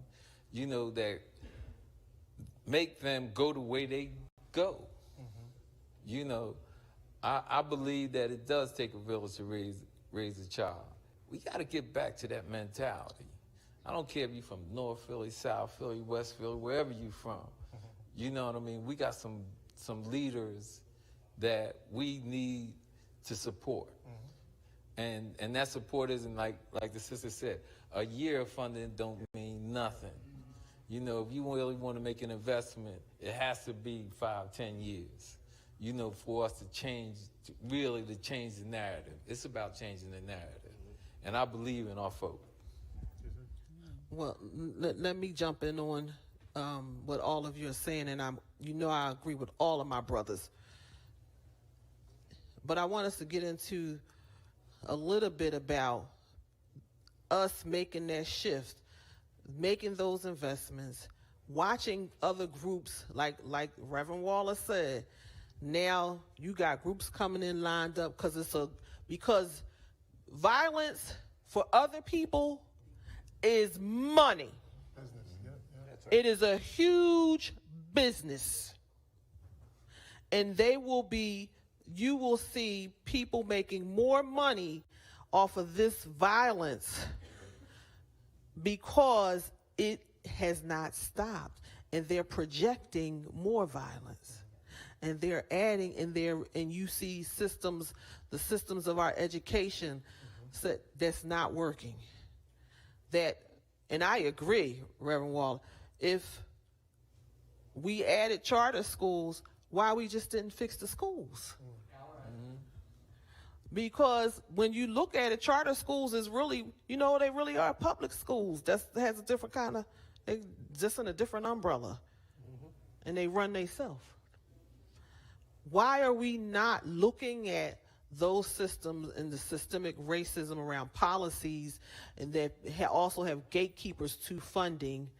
S7: that make them go the way they go. I believe that it does take a village to raise a child. we got to get back to that mentality. I don't care if you're from North Philly, South Philly, West Philly, wherever you're from. You know what I mean? We got some leaders that we need to support. And that support isn't like the sister said, a year of funding don't mean nothing. You know, if you really want to make an investment, it has to be 5-10 years, you know, for us to change, really to change the narrative. It's about changing the narrative. And I believe in our folk.
S4: Well, let me jump in on what all of you are saying, and I agree with all of my brothers. But I want us to get into a little bit about us making that shift, making those investments, watching other groups like Reverend Waller said. Now you got groups coming in lined up because violence for other people is money. It is a huge business. And you will see people making more money off of this violence because it has not stopped, and they're projecting more violence, and they're adding and you see the systems of our education that's not working. And I agree, Reverend Waller, if we added charter schools, why we just didn't fix the schools? Because when you look at it, charter schools is really, they really are public schools. That has a different they just in a different umbrella. And they run themselves. Why are we not looking at those systems and the systemic racism around policies, and that also have gatekeepers to funding,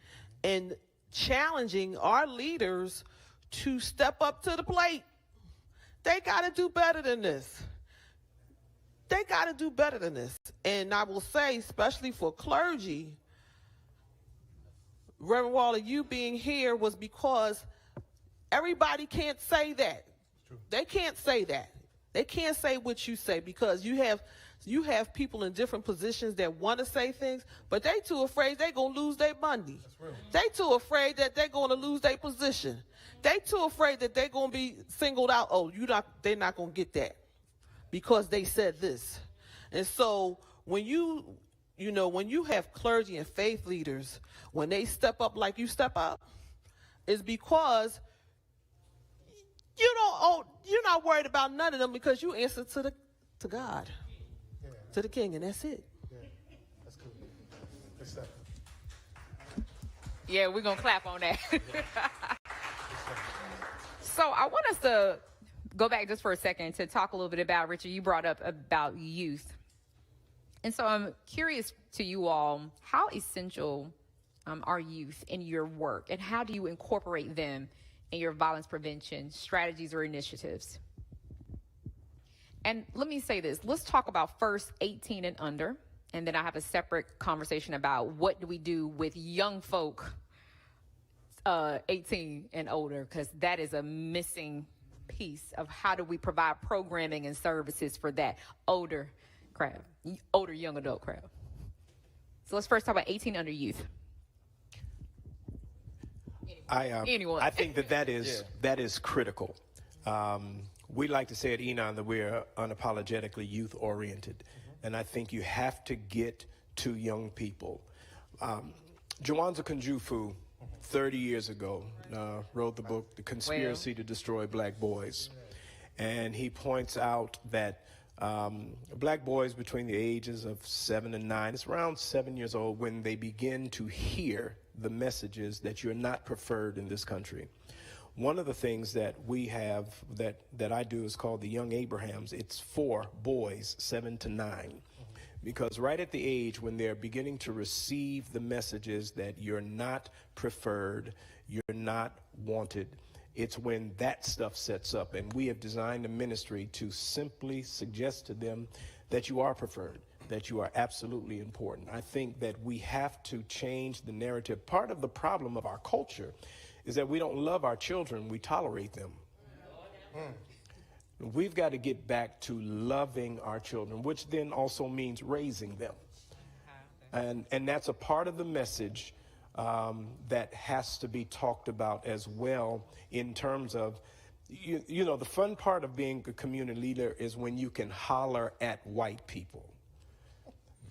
S4: and challenging our leaders to step up to the plate? They got to do better than this. And I will say, especially for clergy, Reverend Waller, you being here was because everybody can't say that. They can't say that. They can't say what you say, because you have people in different positions that want to say things, but they too afraid they're going to lose their money. They too afraid that they're going to lose their position. They too afraid that they're going to be singled out. Oh, they're not going to get that because they said this. And so when you have clergy and faith leaders, when they step up like you step up, it's because you're not worried about none of them, because you answer to God, to the King, and that's it.
S6: Yeah, that's cool. Good stuff.
S1: Yeah, we're going to clap on that. So I want us to go back just for a second to talk a little bit about, Richard, you brought up about youth. And so I'm curious to you all, how essential are youth in your work, and how do you incorporate them in your violence prevention strategies or initiatives? And let me say this, let's talk about first 18 and under, and then I have a separate conversation about what do we do with young folk 18 and older, because that is a missing piece of how do we provide programming and services for that older young adult crowd. So let's first talk about 18 under youth.
S8: I think that is critical. We like to say at Enon that we're unapologetically youth oriented, and I think you have to get to young people. Jawanza Kunjufu, 30 years ago, wrote the book, The Conspiracy to Destroy Black Boys. And he points out that black boys between the ages of 7 and 9, it's around 7 years old, when they begin to hear the messages that you're not preferred in this country. One of the things that we have that I do is called the Young Abrahams. It's for boys 7 to 9. Because right at the age when they're beginning to receive the messages that you're not preferred, you're not wanted, it's when that stuff sets up. And we have designed a ministry to simply suggest to them that you are preferred, that you are absolutely important. I think that we have to change the narrative. Part of the problem of our culture is that we don't love our children, we tolerate them. We've got to get back to loving our children, which then also means raising them. And that's a part of the message that has to be talked about as well, in terms of, you know, the fun part of being a community leader is when you can holler at white people.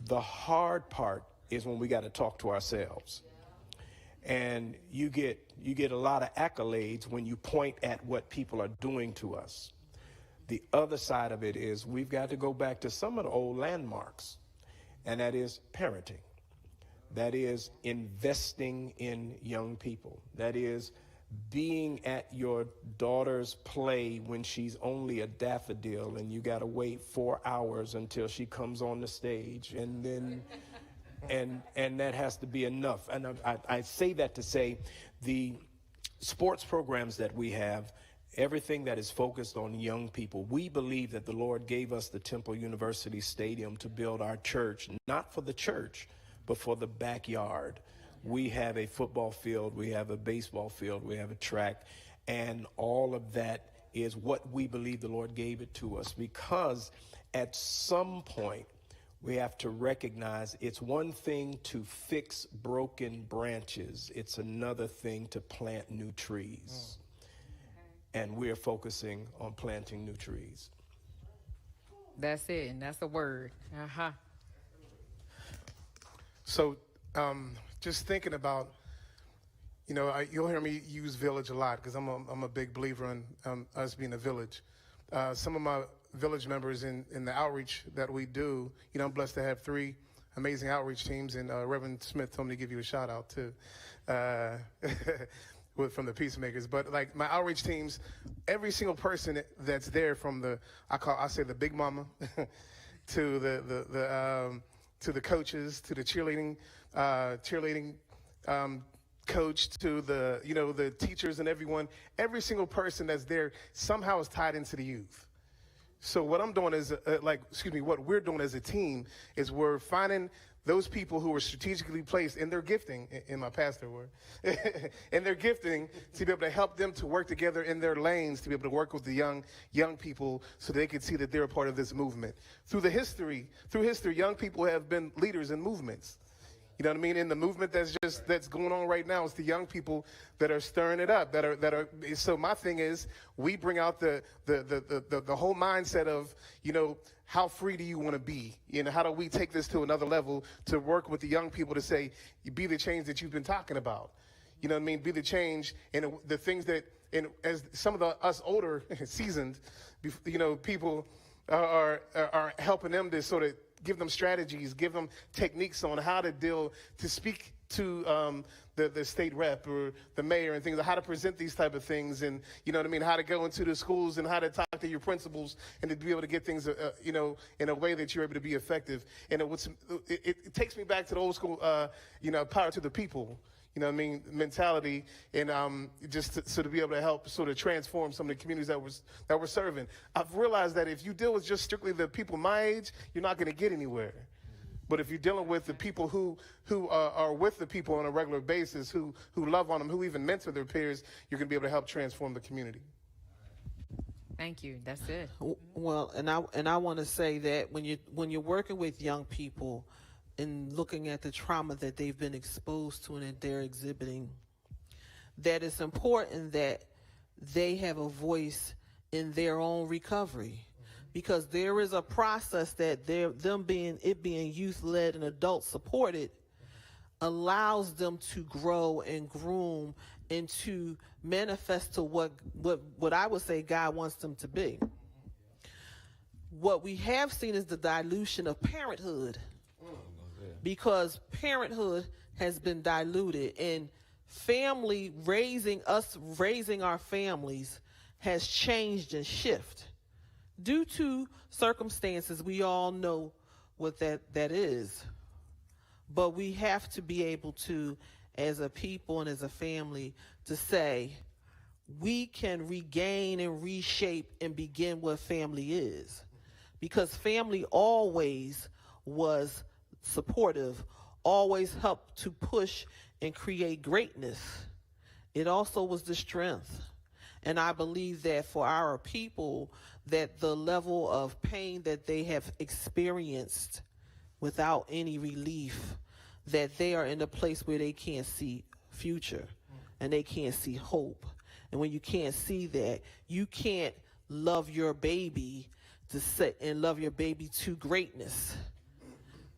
S8: The hard part is when we got to talk to ourselves. And you get a lot of accolades when you point at what people are doing to us. The other side of it is we've got to go back to some of the old landmarks, and that is parenting. That is investing in young people. That is being at your daughter's play when she's only a daffodil and you got to wait 4 hours until she comes on the stage, and then and that has to be enough. And I say that to say the sports programs that we have, everything that is focused on young people, we believe that the Lord gave us the Temple University Stadium to build our church, not for the church, but for the backyard. We have a football field, we have a baseball field, we have a track, and all of that is what we believe the Lord gave it to us, because at some point we have to recognize it's one thing to fix broken branches, it's another thing to plant new trees. And we're focusing on planting new trees.
S1: That's it, and that's a word. Uh-huh.
S6: So just thinking about, you know, you'll hear me use village a lot because I'm a big believer in us being a village. Some of my village members in the outreach that we do, you know, I'm blessed to have 3 amazing outreach teams, and Reverend Smith told me to give you a shout out too. From the Peacemakers, but like my outreach teams, every single person that's there, from I say the big mama, to the coaches, to the cheerleading coach, to the teachers and everyone, every single person that's there somehow is tied into the youth. So what I'm doing is what we're doing as a team is we're finding those people who are strategically placed in their gifting, in my pastor word, in their gifting, to be able to help them to work together in their lanes, to be able to work with the young people so they can see that they're a part of this movement. Through history, young people have been leaders in movements. You know what I mean? In the movement that's going on right now, it's the young people that are stirring it up. That are. So my thing is, we bring out the whole mindset of, you know, how free do you want to be? You know, how do we take this to another level to work with the young people to say, be the change that you've been talking about? You know what I mean? Be the change in the things that, and as some of us older, seasoned, you know, people are helping them to sort of give them strategies, give them techniques on how to speak to the state rep or the mayor and things, how to present these type of things, and you know what I mean, how to go into the schools and how to talk to your principals and to be able to get things, you know, in a way that you're able to be effective. And it takes me back to the old school, you know, power to the people. You know what I mean, mentality, and just to be able to help sort of transform some of the communities that we're serving. I've realized that if you deal with just strictly the people my age, you're not going to get anywhere. But if you're dealing with the people who are with the people on a regular basis, who love on them, who even mentor their peers, you're going to be able to help transform the community.
S1: Thank you. That's it.
S4: Well, and I want to say that when you're working with young people and looking at the trauma that they've been exposed to and that they're exhibiting, that it's important that they have a voice in their own recovery, because there is a process that them being youth-led and adult-supported allows them to grow and groom and to manifest to what I would say God wants them to be. What we have seen is the dilution of parenthood, because parenthood has been diluted, and raising our families has changed and shifted due to circumstances. We all know what that is, but we have to be able to, as a people and as a family, to say we can regain and reshape and begin what family is, because family always was supportive, always helped to push and create greatness. It also was the strength. And I believe that for our people, that the level of pain that they have experienced without any relief, that they are in a place where they can't see future and they can't see hope. And when you can't see that, you can't love your baby to set and love your baby to greatness.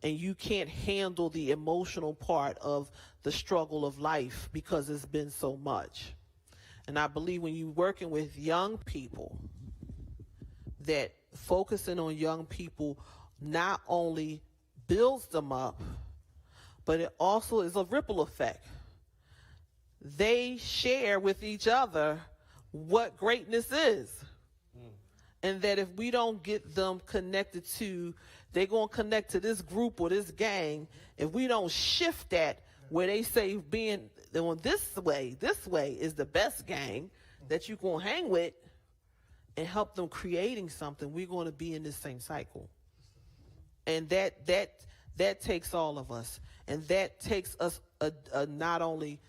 S4: And you can't handle the emotional part of the struggle of life because it's been so much. And I believe when you're working with young people, that focusing on young people not only builds them up, but it also is a ripple effect. They share with each other what greatness is. And that if we don't get them connected to, they're going to connect to this group or this gang. If we don't shift that where they say being on this way is the best gang that you're going to hang with and help them creating something, we're going to be in this same cycle. And that takes all of us. And that takes us not only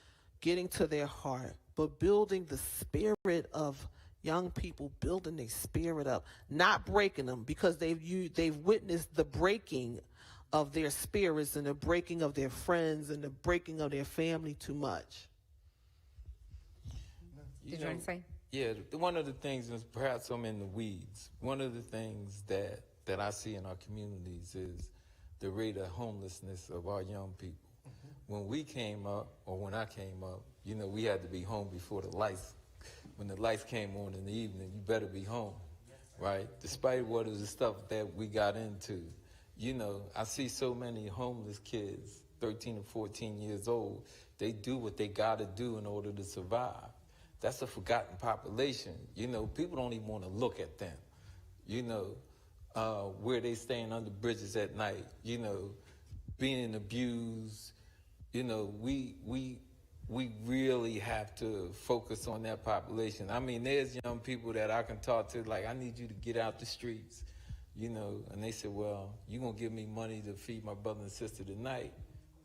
S4: getting to their heart, but building the spirit of young people, building their spirit up, not breaking them, because they've witnessed the breaking of their spirits and the breaking of their friends and the breaking of their family too much.
S1: Did you want to say?
S7: Yeah, one of the things is, perhaps I'm in the weeds, one of the things that I see in our communities is the rate of homelessness of our young people. When we came up, or when I came up, we had to be home before the lights. When the lights came on in the evening, you better be home, right? Despite what is the stuff that we got into. I see so many homeless kids, 13 and 14 years old, they do what they got to do in order to survive. That's a forgotten population. People don't even want to look at them. Where they staying under bridges at night, being abused. We really have to focus on that population. I mean, there's young people that I can talk to, like, I need you to get out the streets, and they say, well, you're going to give me money to feed my brother and sister tonight.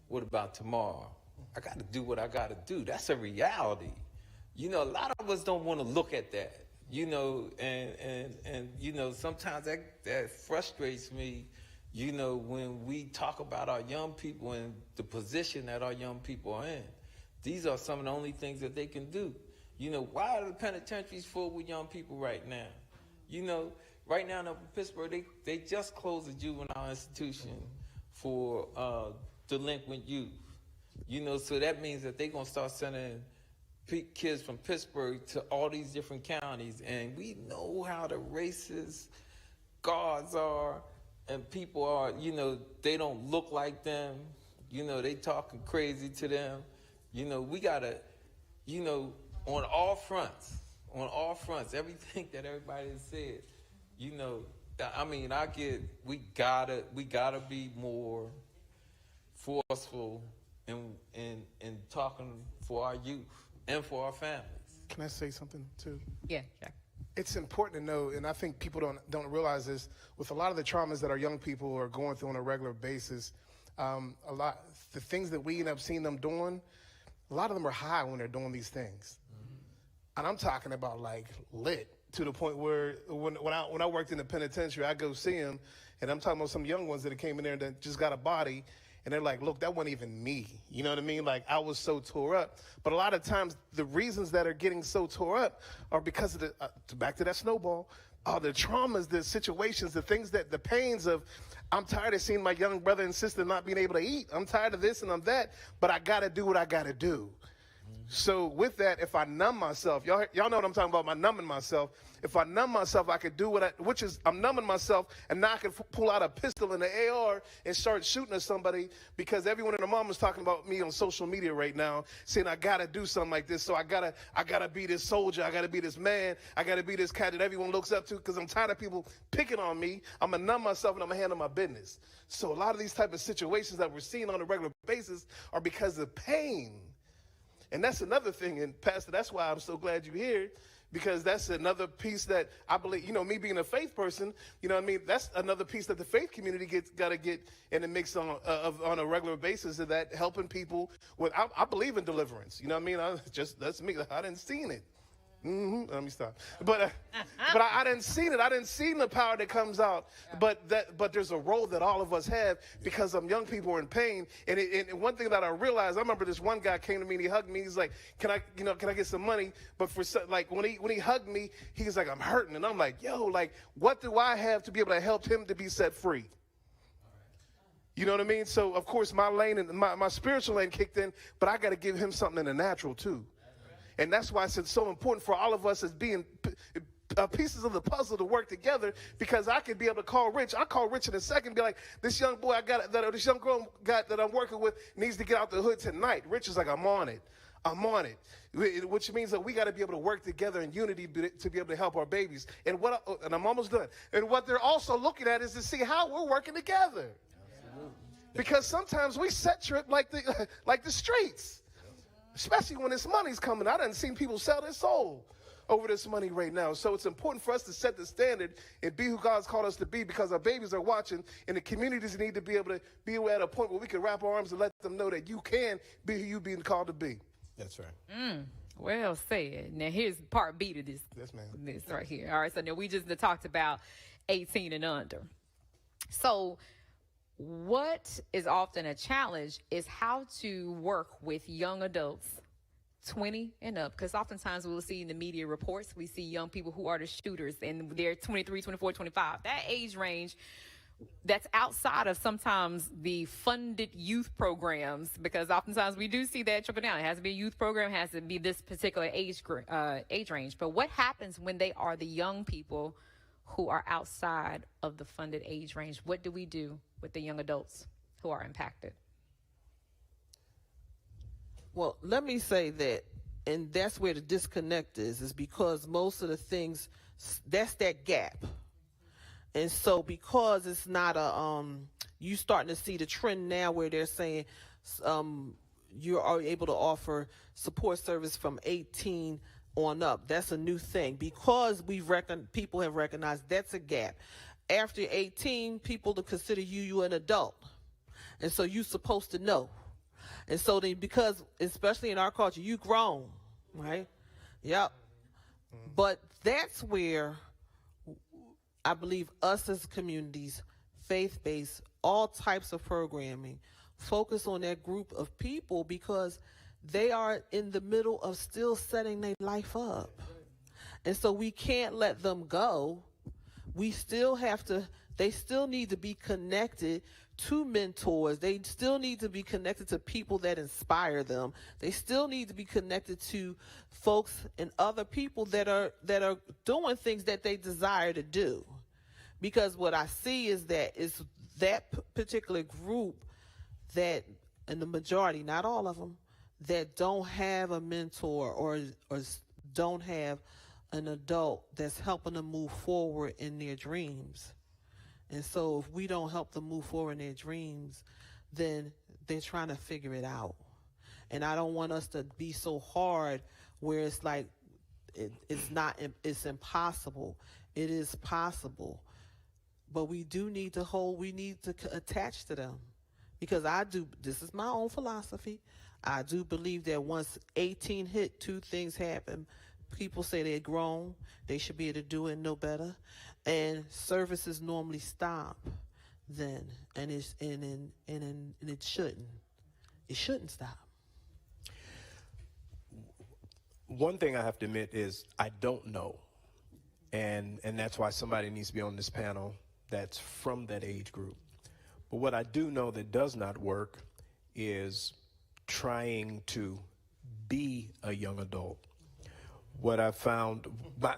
S7: What about tomorrow? I got to do what I got to do. That's a reality. A lot of us don't want to look at that, and sometimes that frustrates me, when we talk about our young people and the position that our young people are in. These are some of the only things that they can do. Why are the penitentiaries full with young people right now? Right now in Pittsburgh, they just closed a juvenile institution for delinquent youth. So that means that they're going to start sending kids from Pittsburgh to all these different counties. And we know how the racist guards are and people are, they don't look like them. They talking crazy to them. We gotta, on all fronts, everything that everybody has said, we gotta be more forceful in talking for our youth and for our families.
S6: Can I say something too?
S1: Yeah, Jack.
S6: It's important to know, and I think people don't realize this, with a lot of the traumas that our young people are going through on a regular basis, the things that we end up seeing them doing, a lot of them are high when they're doing these things. And I'm talking about like lit, to the point where when I worked in the penitentiary, I go see them, and I'm talking about some young ones that came in there that just got a body, and they're like, look, that wasn't even me. You know what I mean? Like, I was so tore up. But a lot of times, the reasons that are getting so tore up are because of back to that snowball, the traumas, the situations, the things the pains of, I'm tired of seeing my young brother and sister not being able to eat. I'm tired of this and I'm that, but I got to do what I got to do. So with that, if I numb myself, y'all know what I'm talking about, numbing myself. If I numb myself, I could do I'm numbing myself, and now I can pull out a pistol and an AR and start shooting at somebody, because everyone and their mom is talking about me on social media right now, saying I gotta do something like this. So I gotta be this soldier, I gotta be this man, I gotta be this cat that everyone looks up to, because I'm tired of people picking on me. I'm gonna numb myself and I'm gonna handle my business. So a lot of these type of situations that we're seeing on a regular basis are because of pain. And that's another thing, and Pastor, that's why I'm so glad you're here, because that's another piece that I believe, me being a faith person, that's another piece that the faith community got to get in the mix on a regular basis, of that helping people with, I believe in deliverance, that's me, I didn't see it. Let me stop. But I didn't see it. I didn't see the power that comes out. But there's a role that all of us have because some young people are in pain. And one thing that I realized, I remember this one guy came to me and he hugged me. He's like, can I get some money? But when he hugged me, he's like, I'm hurting. And I'm like, yo, like, what do I have to be able to help him to be set free? You know what I mean? So of course my lane and my spiritual lane kicked in, but I got to give him something in the natural too. And that's why it's so important for all of us as being pieces of the puzzle to work together, because I could be able to call Rich. I call Rich in a second and be like, this young boy this young girl that I'm working with needs to get out the hood tonight. Rich is like, I'm on it. Which means that we got to be able to work together in unity to be able to help our babies. And I'm almost done. And what they're also looking at is to see how we're working together. Because sometimes we set trip like the streets. Especially when this money's coming. I done seen people sell their soul over this money right now. So it's important for us to set the standard and be who God's called us to be, because our babies are watching and the communities need to be able to be at a point where we can wrap our arms and let them know that you can be who you being called to be.
S8: That's right.
S1: Well said. Now here's part B to this.
S6: Yes, ma'am.
S1: This right here. All right. So now we just talked about 18 and under. So what is often a challenge is how to work with young adults 20 and up, because oftentimes we'll see in the media reports, we see young people who are the shooters and they're 23, 24, 25. That age range that's outside of sometimes the funded youth programs, because oftentimes we do see that trickle down. It has to be a youth program, it has to be this particular age range. But what happens when they are the young people who are outside of the funded age range? What do we do with the young adults who are impacted?
S4: Well, let me say that, and that's where the disconnect is because most of the things, that's that gap. And so because it's not you starting to see the trend now where they're saying you are able to offer support service from 18 on up. That's a new thing because people have recognized that's a gap. After 18, people to consider you an adult. And so you're supposed to know. And so then, because especially in our culture, you grown, right? Yep. But that's where I believe us as communities, faith-based, all types of programming, focus on that group of people because they are in the middle of still setting their life up. And so we can't let them go. We still have to, they still need to be connected to mentors. They still need to be connected to people that inspire them. They still need to be connected to folks and other people that are doing things that they desire to do. Because what I see is that it's that particular group that, and the majority, not all of them, that don't have a mentor or don't have an adult that's helping them move forward in their dreams. And so if we don't help them move forward in their dreams, then they're trying to figure it out. And I don't want us to be so hard where it's like it's impossible. It is possible. But we do need to attach to them. Because this is my own philosophy. I do believe that once 18 hit, two things happen. People say they're grown, they should be able to do it no better, and services normally stop then, and it shouldn't. It shouldn't stop.
S8: One thing I have to admit is I don't know, and that's why somebody needs to be on this panel that's from that age group. But what I do know that does not work is trying to be a young adult. What I found,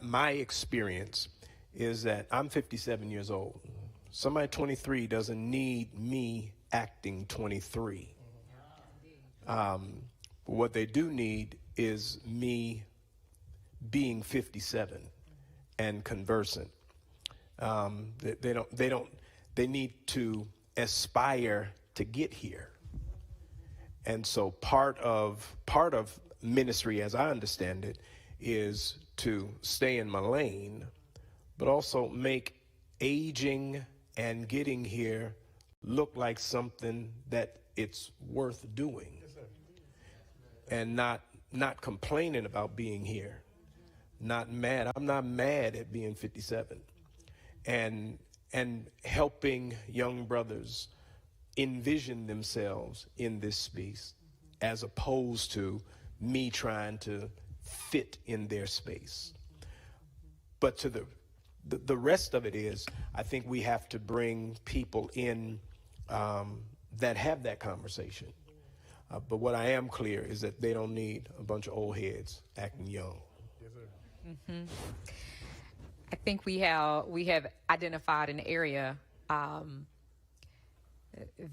S8: my experience is that I'm 57 years old. Somebody 23 doesn't need me acting 23. What they do need is me being 57 and conversant. They need to aspire to get here. And so part of ministry, as I understand it, is to stay in my lane, but also make aging and getting here look like something that it's worth doing. Yes, sir. And not complaining about being here, not mad. I'm not mad at being 57 and helping young brothers envision themselves in this space as opposed to me trying to fit in their space. But to the rest of it is, I think we have to bring people in that have that conversation. But what I am clear is that they don't need a bunch of old heads acting young.
S6: Yes, sir.
S1: Mm-hmm. I think we have identified an area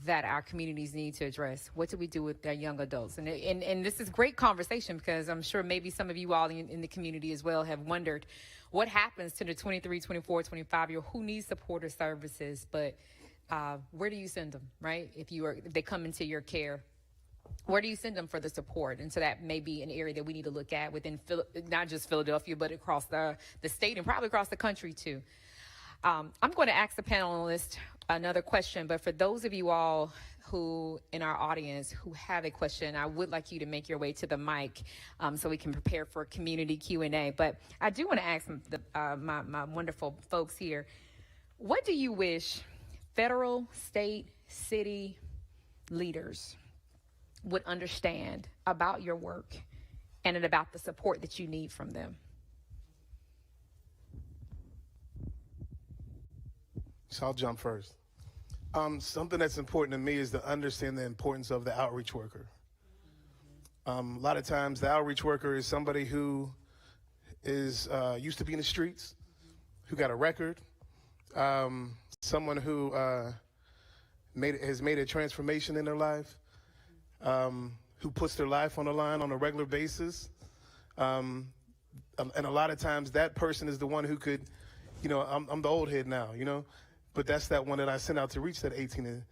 S1: that our communities need to address. What do we do with their young adults? And this is great conversation, because I'm sure maybe some of you all in the community as well have wondered what happens to the 23, 24, 25-year-old who needs support or services, but where do you send them, right? If they come into your care, where do you send them for the support? And so that may be an area that we need to look at within not just Philadelphia, but across the state and probably across the country too. I'm going to ask the panelists another question, but for those of you all who in our audience who have a question, I would like you to make your way to the mic so we can prepare for community Q&A. But I do want to ask my wonderful folks here, what do you wish federal, state, city leaders would understand about your work and about the support that you need from them?
S6: So I'll jump first. Something that's important to me is to understand the importance of the outreach worker. A lot of times the outreach worker is somebody who is used to be in the streets, who got a record, someone who has made a transformation in their life, who puts their life on the line on a regular basis. And a lot of times that person is the one who could, I'm the old head now, but that's that one that I sent out to reach that 18 to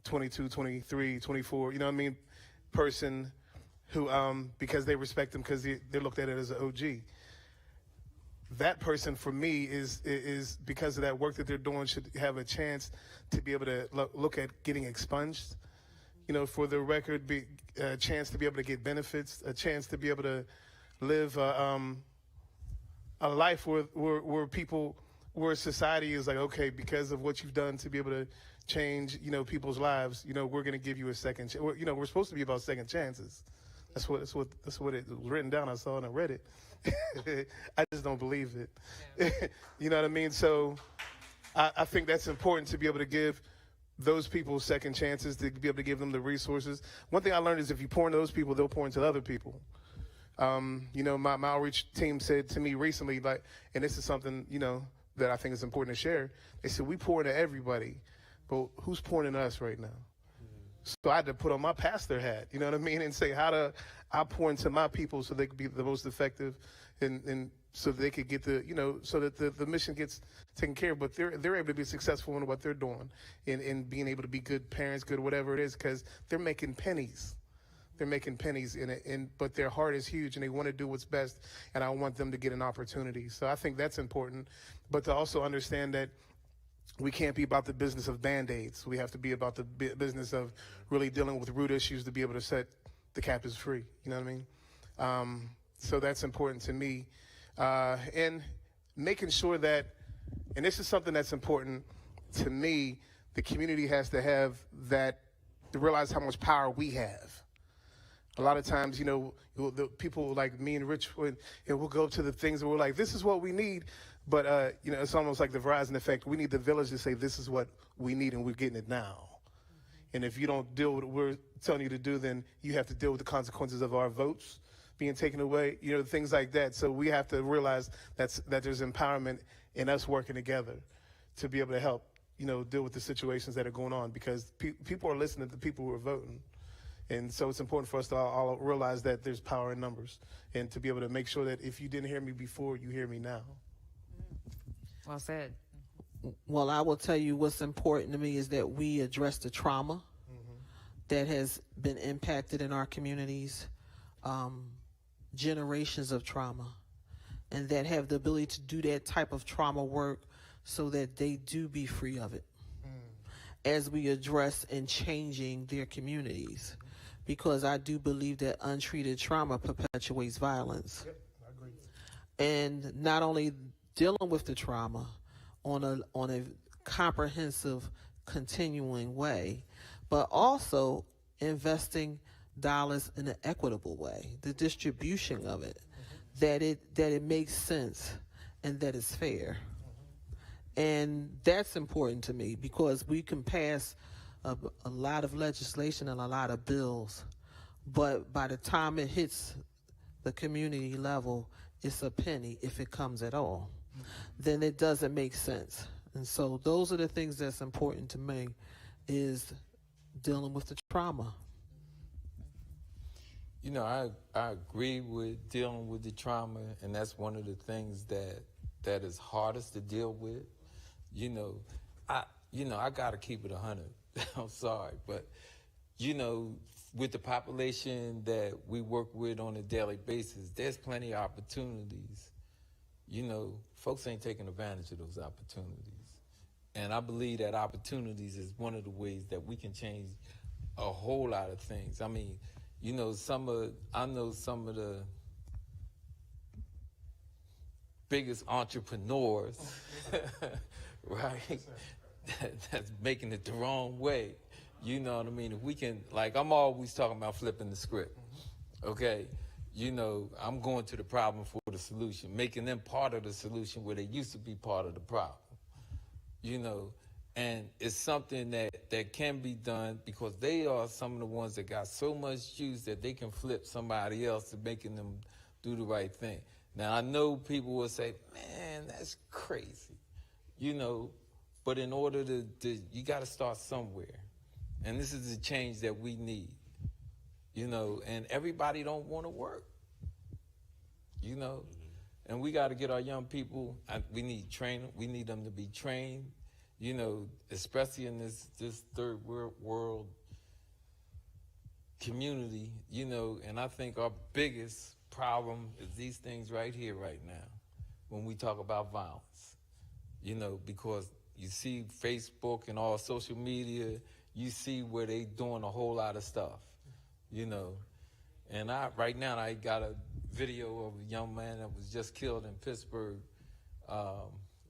S6: 22, 23, 24, person who, because they respect them because they're looked at it as an OG. That person for me is because of that work that they're doing should have a chance to be able to look at getting expunged, for the record, a chance to be able to get benefits, a chance to be able to live a life where people, where society is like, okay, because of what you've done to be able to change, people's lives, we're going to give you a second chance. We're supposed to be about second chances. That's what it was written down. I saw it and I read it. I just don't believe it. Yeah. You know what I mean? So I think that's important to be able to give those people second chances, to be able to give them the resources. One thing I learned is if you pour into those people, they'll pour into other people. My outreach team said to me recently, and this is something, that I think is important to share. They said, we pour into everybody, but who's pouring into us right now? So I had to put on my pastor hat, you know what I mean, and say, how do I pour into my people so they could be the most effective and so they could get so that the mission gets taken care of, but they're able to be successful in what they're doing and being able to be good parents, good whatever it is, because they're making pennies. They're making pennies in it, but their heart is huge and they want to do what's best, and I want them to get an opportunity. So I think that's important, but to also understand that we can't be about the business of Band-Aids. We have to be about the business of really dealing with root issues to be able to set the captives free. You know what I mean? So that's important to me. And making sure that, and this is something that's important to me, the community has to have that, to realize how much power we have. A lot of times, the people like me and Rich, we'll go to the things and we're like, this is what we need. But, it's almost like the Verizon effect. We need the village to say, this is what we need and we're getting it now. And if you don't deal with what we're telling you to do, then you have to deal with the consequences of our votes being taken away, things like that. So we have to realize that there's empowerment in us working together to be able to help, deal with the situations that are going on, because people are listening to people who are voting. And so it's important for us to all realize that there's power in numbers, and to be able to make sure that if you didn't hear me before, you hear me now.
S1: Well said.
S4: Well, I will tell you what's important to me is that we address the trauma that has been impacted in our communities, generations of trauma, and that have the ability to do that type of trauma work so that they do be free of it as we address and changing their communities. Because I do believe that untreated trauma perpetuates violence.
S6: Yep, I agree.
S4: and not only dealing with the trauma on a comprehensive, continuing way, but also investing dollars in an equitable way, the distribution of it, that it makes sense and that it's fair. And that's important to me, because we can pass a lot of legislation and a lot of bills, but by the time it hits the community level, it's a penny, if it comes at all. Then it doesn't make sense. And so those are the things that's important to me, is dealing with the trauma.
S7: You know, I agree with dealing with the trauma, and that's one of the things that is hardest to deal with. I gotta keep it 100. I'm sorry, but with the population that we work with on a daily basis, there's plenty of opportunities. Folks ain't taking advantage of those opportunities. And I believe that opportunities is one of the ways that we can change a whole lot of things. I mean, I know some of the biggest entrepreneurs, right? That's making it the wrong way. You know what I mean? If we can, like, I'm always talking about flipping the script, okay? I'm going to the problem for the solution, making them part of the solution where they used to be part of the problem, and it's something that can be done, because they are some of the ones that got so much juice that they can flip somebody else to making them do the right thing. Now, I know people will say, man, that's crazy, but in order to you got to start somewhere. And this is the change that we need, and everybody don't want to work, and we got to get our young people, we need training, we need them to be trained, especially in this third world community, and I think our biggest problem is these things right here, right now, when we talk about violence, because you see Facebook and all social media, you see where they doing a whole lot of stuff, and right now I got a video of a young man that was just killed in Pittsburgh,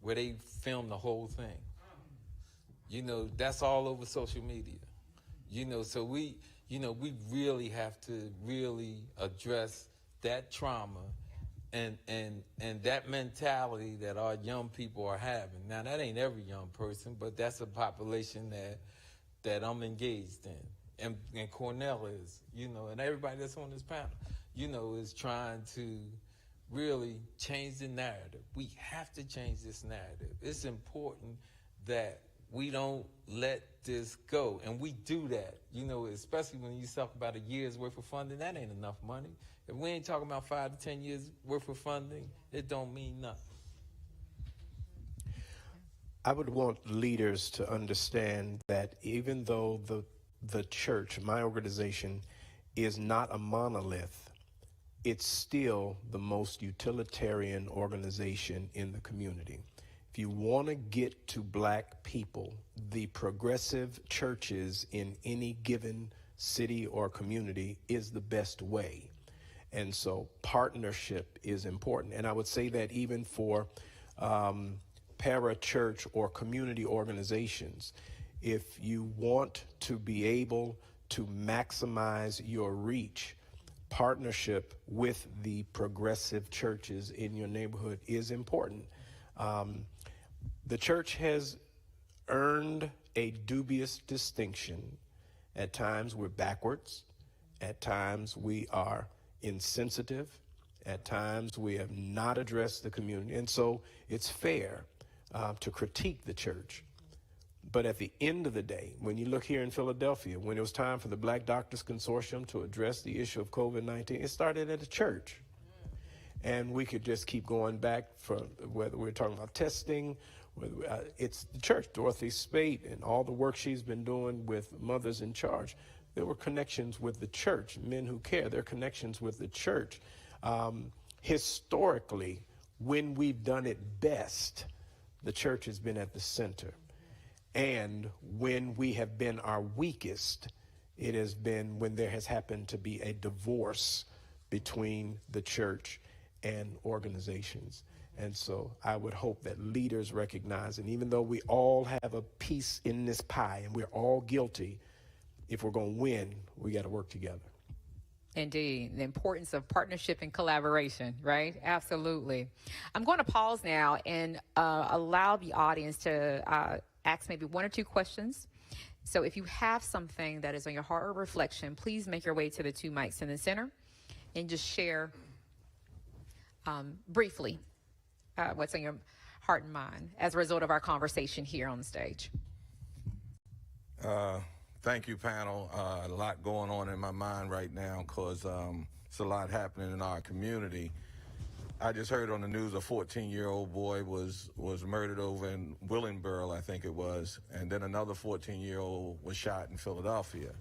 S7: where they filmed the whole thing. That's all over social media. So we really have to really address that trauma and that mentality that our young people are having. Now, that ain't every young person, but that's a population that I'm engaged in. And Cornell is, and everybody that's on this panel, is trying to really change the narrative. We have to change this narrative. It's important that we don't let this go. And we do that, especially when you talk about a year's worth of funding. That ain't enough money. If we ain't talking about 5 to 10 years worth of funding, it don't mean nothing.
S8: I would want leaders to understand that even though the church, my organization, is not a monolith, it's still the most utilitarian organization in the community. If you want to get to black people, the progressive churches in any given city or community is the best way. And so partnership is important. And I would say that even for para-church or community organizations, if you want to be able to maximize your reach, partnership with the progressive churches in your neighborhood is important. The church has earned a dubious distinction. At times we're backwards. At times we are insensitive. At times we have not addressed the community. And so it's fair to critique the church. But at the end of the day, when you look here in Philadelphia, when it was time for the Black Doctors Consortium to address the issue of COVID-19, it started at the church. And we could just keep going back for whether we're talking about testing, it's the church. Dorothy Spate and all the work she's been doing with Mothers in Charge. There were connections with the church, Men Who Care. There are connections with the church. Historically, when we've done it best, the church has been at the center. And when we have been our weakest, it has been when there has happened to be a divorce between the church and organizations. And so I would hope that leaders recognize, and even though we all have a piece in this pie and we're all guilty, if we're going to win, we got to work together.
S9: Indeed. The importance of partnership and collaboration, right? Absolutely. I'm going to pause now and allow the audience to ask maybe one or two questions. So if you have something that is on your heart or reflection, please make your way to the two mics in the center and just share briefly what's on your heart and mind as a result of our conversation here on the stage.
S10: Thank you, panel. A lot going on in my mind right now because it's a lot happening in our community. I just heard on the news a 14-year-old boy was murdered over in Willingboro, I think it was, and then another 14-year-old was shot in Philadelphia.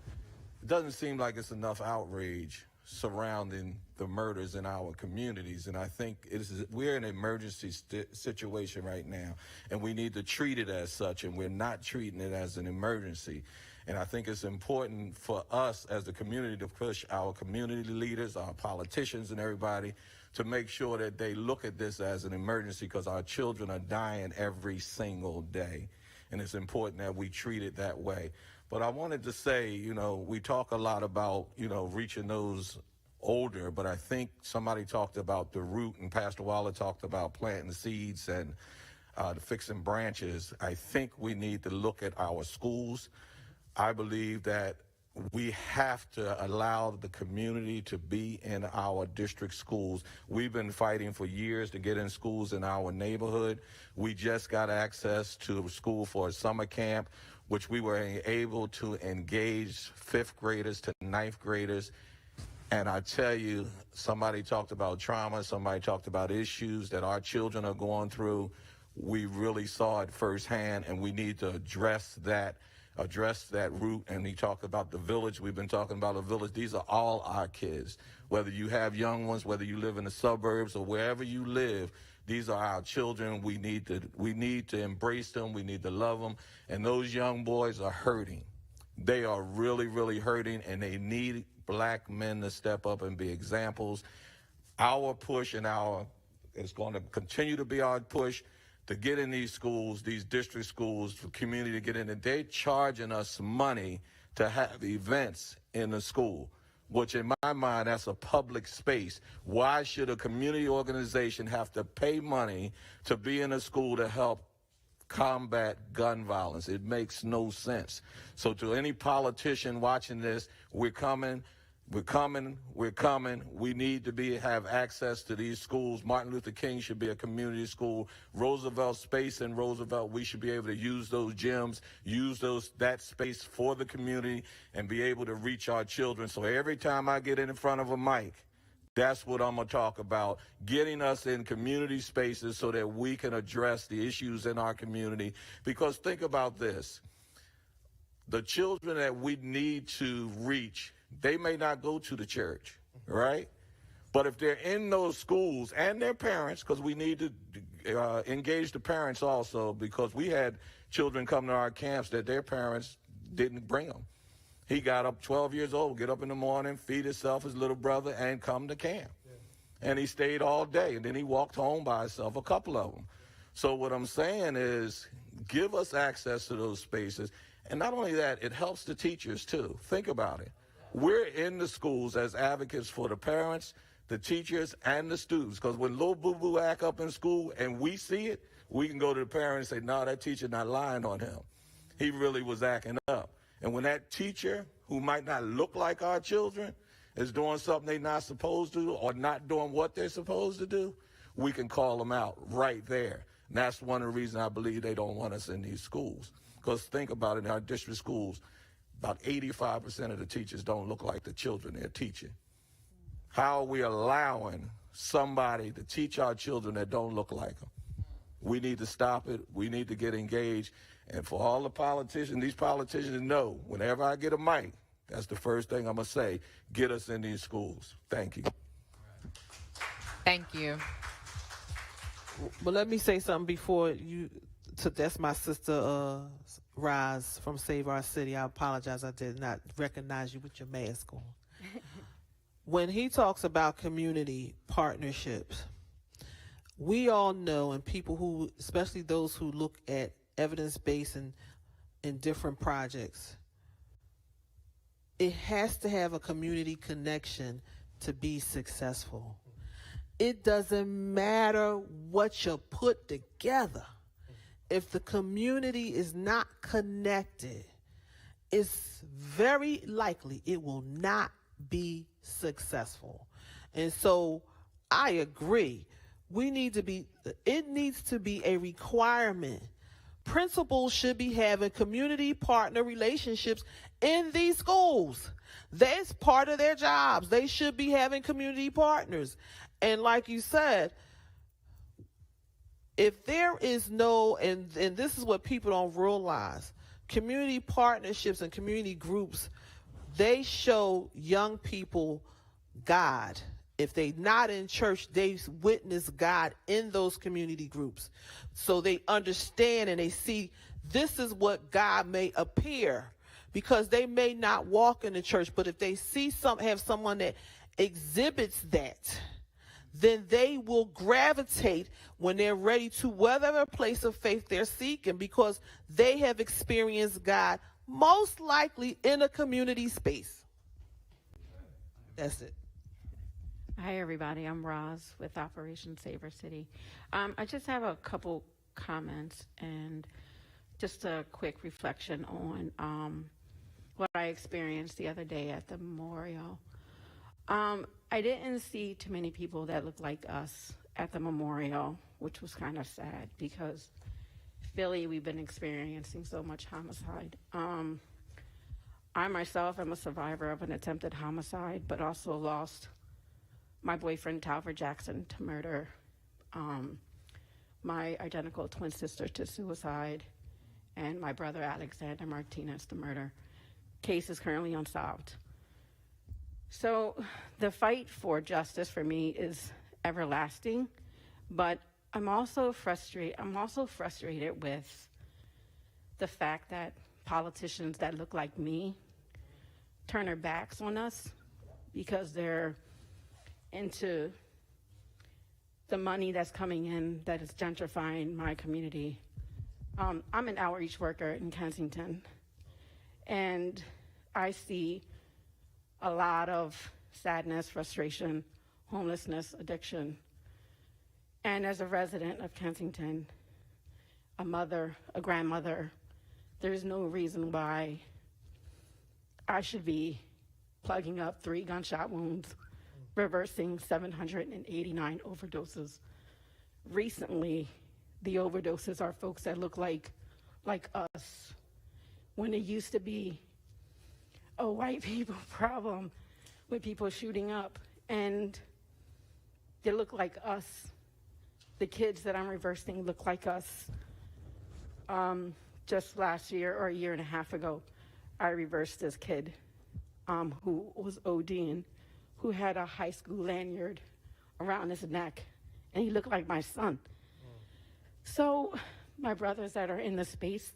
S10: It doesn't seem like it's enough outrage surrounding the murders in our communities, and I think we're in an emergency situation right now, and we need to treat it as such, and we're not treating it as an emergency. And I think it's important for us as the community to push our community leaders, our politicians and everybody to make sure that they look at this as an emergency because our children are dying every single day. And it's important that we treat it that way. But I wanted to say, we talk a lot about, reaching those older, but I think somebody talked about the root and Pastor Waller talked about planting seeds and fixing branches. I think we need to look at our schools. I believe that we have to allow the community to be in our district schools. We've been fighting for years to get in schools in our neighborhood. We just got access to a school for a summer camp, which we were able to engage 5th graders to 9th graders. And I tell you, somebody talked about trauma, somebody talked about issues that our children are going through. We really saw it firsthand, and we need to address that root. And he talked about the village. We've been talking about the village. These are all our kids. Whether you have young ones, whether you live in the suburbs or wherever you live, these are our children. We need to embrace them. We need to love them. And those young boys are hurting. They are really, really hurting, and they need black men to step up and be examples. Our push is going to continue to be our push to get in these schools, these district schools, for community to get in. And they're charging us money to have events in the school, which in my mind, that's a public space. Why should a community organization have to pay money to be in a school to help combat gun violence? It makes no sense. So to any politician watching this, we're coming. We need to have access to these schools. Martin Luther King should be a community school. Roosevelt Space in Roosevelt, we should be able to use those gyms, that space for the community and be able to reach our children. So every time I get in front of a mic, that's what I'm going to talk about, getting us in community spaces so that we can address the issues in our community. Because think about this. The children that we need to reach, they may not go to the church, right? But if they're in those schools and their parents, because we need to engage the parents also, because we had children come to our camps that their parents didn't bring them. He got up 12 years old, get up in the morning, feed himself, his little brother, and come to camp. Yeah. And he stayed all day, and then he walked home by himself, a couple of them. So what I'm saying is give us access to those spaces. And not only that, it helps the teachers, too. Think about it. We're in the schools as advocates for the parents, the teachers, and the students. Because when little boo-boo act up in school and we see it, we can go to the parent and say, no, that teacher not lying on him. He really was acting up. And when that teacher, who might not look like our children, is doing something they're not supposed to do or not doing what they're supposed to do, we can call them out right there. And that's one of the reasons I believe they don't want us in these schools. Because think about it, in our district schools, about 85% of the teachers don't look like the children they're teaching. How are we allowing somebody to teach our children that don't look like them? We need to stop it. We need to get engaged. And for all the politicians, these politicians know, whenever I get a mic, that's the first thing I'm going to say, get us in these schools. Thank you.
S9: Thank you.
S4: Well, let me say something before you. That's my sister, Roz from Save Our City. I apologize. I did not recognize you with your mask on. When he talks about community partnerships, we all know, and people who, especially those who look at evidence-based and in different projects, it has to have a community connection to be successful. It doesn't matter what you put together. If the community is not connected, it's very likely it will not be successful. And so I agree. It needs to be a requirement. Principals should be having community partner relationships in these schools. That's part of their jobs. They should be having community partners. And like you said, if there is no, and this is what people don't realize, community partnerships and community groups, they show young people God. If they're not in church, they witness God in those community groups. So they understand and they see this is what God may appear, because they may not walk in the church, but if they see have someone that exhibits that, then they will gravitate when they're ready to whatever place of faith they're seeking, because they have experienced God most likely in a community space. That's it.
S11: Hi, everybody. I'm Roz with Operation Saver City. I just have a couple comments and just a quick reflection on what I experienced the other day at the memorial. I didn't see too many people that looked like us at the memorial, which was kind of sad because Philly, we've been experiencing so much homicide. I myself am a survivor of an attempted homicide, but also lost my boyfriend, Talbert Jackson, to murder, my identical twin sister to suicide, and my brother, Alexander Martinez, to murder. Case is currently unsolved. So the fight for justice for me is everlasting, but I'm also frustrated with the fact that politicians that look like me turn their backs on us because they're into the money that's coming in that is gentrifying my community. I'm an outreach worker in Kensington, and I see a lot of sadness, frustration, homelessness, addiction. And as a resident of Kensington, a mother, a grandmother, there's no reason why I should be plugging up 3 gunshot wounds, reversing 789 overdoses. Recently, the overdoses are folks that look like us, when it used to be a white people problem with people shooting up, and they look like us. The kids that I'm reversing look like us. Just last year or a year and a half ago, I reversed this kid who was ODing, who had a high school lanyard around his neck, and he looked like my son. So my brothers that are in the space,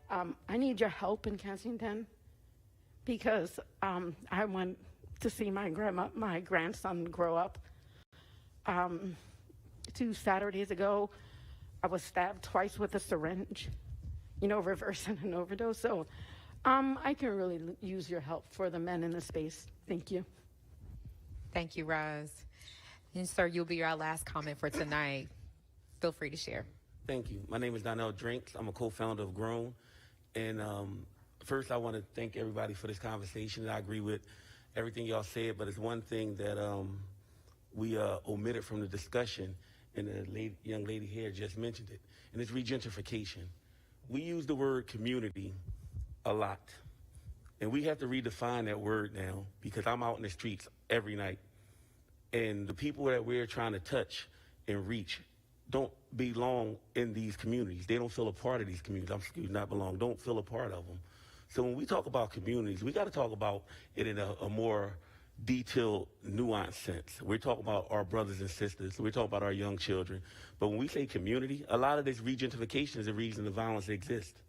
S11: I need your help in Kensington, because I want to see my grandson grow up. 2 Saturdays ago, I was stabbed twice with a syringe, reversing an overdose. So I can really use your help for the men in the space. Thank you.
S9: Thank you, Roz. And sir, you'll be our last comment for tonight. Feel free to share.
S12: Thank you. My name is Donnell Drinks. I'm a co-founder of Grown. And first, I want to thank everybody for this conversation. I agree with everything y'all said, but it's one thing that we omitted from the discussion, and the young lady here just mentioned it, and it's regentrification. We use the word community a lot, and we have to redefine that word now, because I'm out in the streets every night, and the people that we're trying to touch and reach don't belong in these communities. They don't feel a part of these communities. Don't feel a part of them. So when we talk about communities, we got to talk about it in a more detailed, nuanced sense. We're talking about our brothers and sisters. We're talking about our young children. But when we say community, a lot of this regentrification is the reason the violence exists,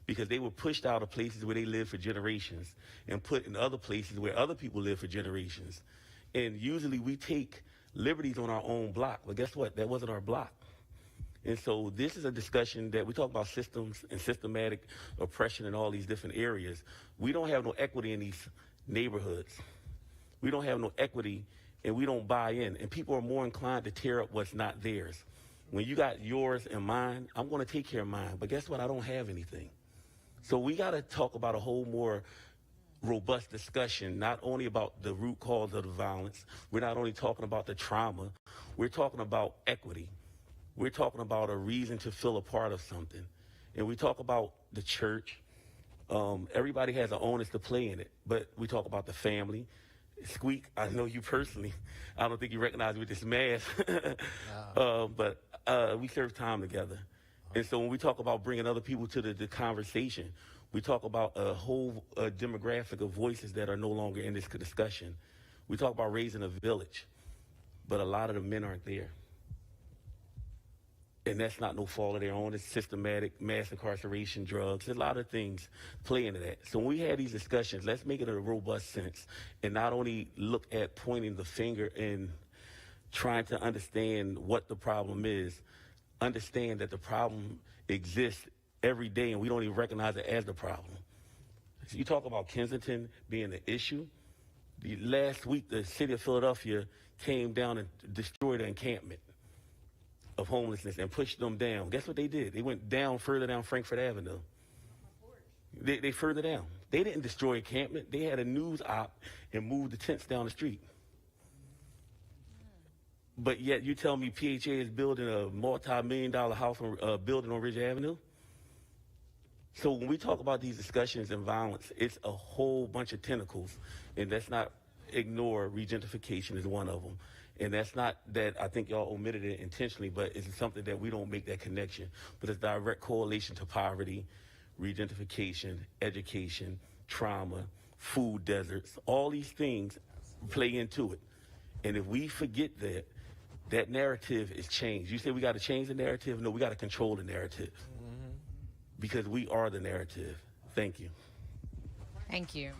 S12: because they were pushed out of places where they lived for generations and put in other places where other people live for generations. And usually we take Liberty's on our own block. But guess what? That wasn't our block. And so this is a discussion that we talk about systems and systematic oppression in all these different areas. We don't have no equity in these neighborhoods. We don't have no equity, and we don't buy in. And people are more inclined to tear up what's not theirs. When you got yours and mine, I'm going to take care of mine. But guess what? I don't have anything. So we got to talk about a whole more robust discussion, not only about the root cause of the violence. We're not only talking about the trauma. We're talking about equity. We're talking about a reason to feel a part of something. And we talk about the church. Everybody has an onus to play in it. But we talk about the family. Squeak, I know you personally. I don't think you recognize me with this mask. But we serve time together. And so when we talk about bringing other people to the conversation, we talk about a whole demographic of voices that are no longer in this discussion. We talk about raising a village, but a lot of the men aren't there. And that's not no fault of their own. It's systematic mass incarceration, drugs. There's a lot of things play into that. So when we have these discussions, let's make it in a robust sense and not only look at pointing the finger and trying to understand what the problem is, understand that the problem exists every day and we don't even recognize it as the problem. So you talk about Kensington being an issue. Last week, the city of Philadelphia came down and destroyed an encampment of homelessness and pushed them down. Guess what they did? They went down, further down Frankfurt Avenue. They further down. They didn't destroy encampment. They had a news op and moved the tents down the street. But yet you tell me PHA is building a multi-million-dollar house building on Ridge Avenue? So when we talk about these discussions and violence, it's a whole bunch of tentacles, and let's not ignore regentification is one of them. And that's not that I think y'all omitted it intentionally, but it's something that we don't make that connection. But it's direct correlation to poverty, regentification, education, trauma, food deserts. All these things play into it. And if we forget that, that narrative is changed. You say we got to change the narrative? No, we got to control the narrative. Because we are the narrative. Thank you.
S9: Thank you.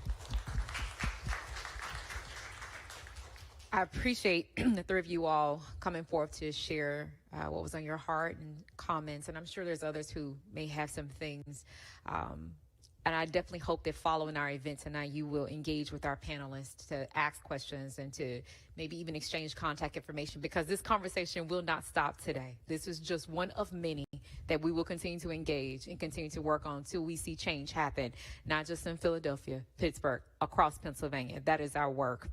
S9: I appreciate the three of you all coming forth to share what was on your heart and comments. And I'm sure there's others who may have some things. And I definitely hope that following our event tonight, you will engage with our panelists to ask questions and to maybe even exchange contact information, because this conversation will not stop today. This is just one of many that we will continue to engage and continue to work on till we see change happen, not just in Philadelphia, Pittsburgh, across Pennsylvania. That is our work.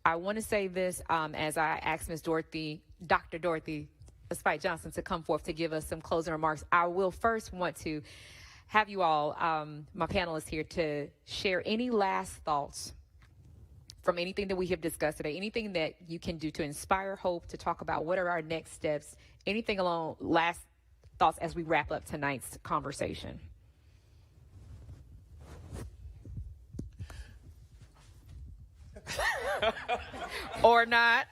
S9: I want to say this as I ask Ms. Dorothy, Dr. Dorothy Spike Johnson, to come forth to give us some closing remarks. I will first want to have you all, my panelists here, to share any last thoughts from anything that we have discussed today, anything that you can do to inspire hope, to talk about what are our next steps, anything along last thoughts as we wrap up tonight's conversation. or not.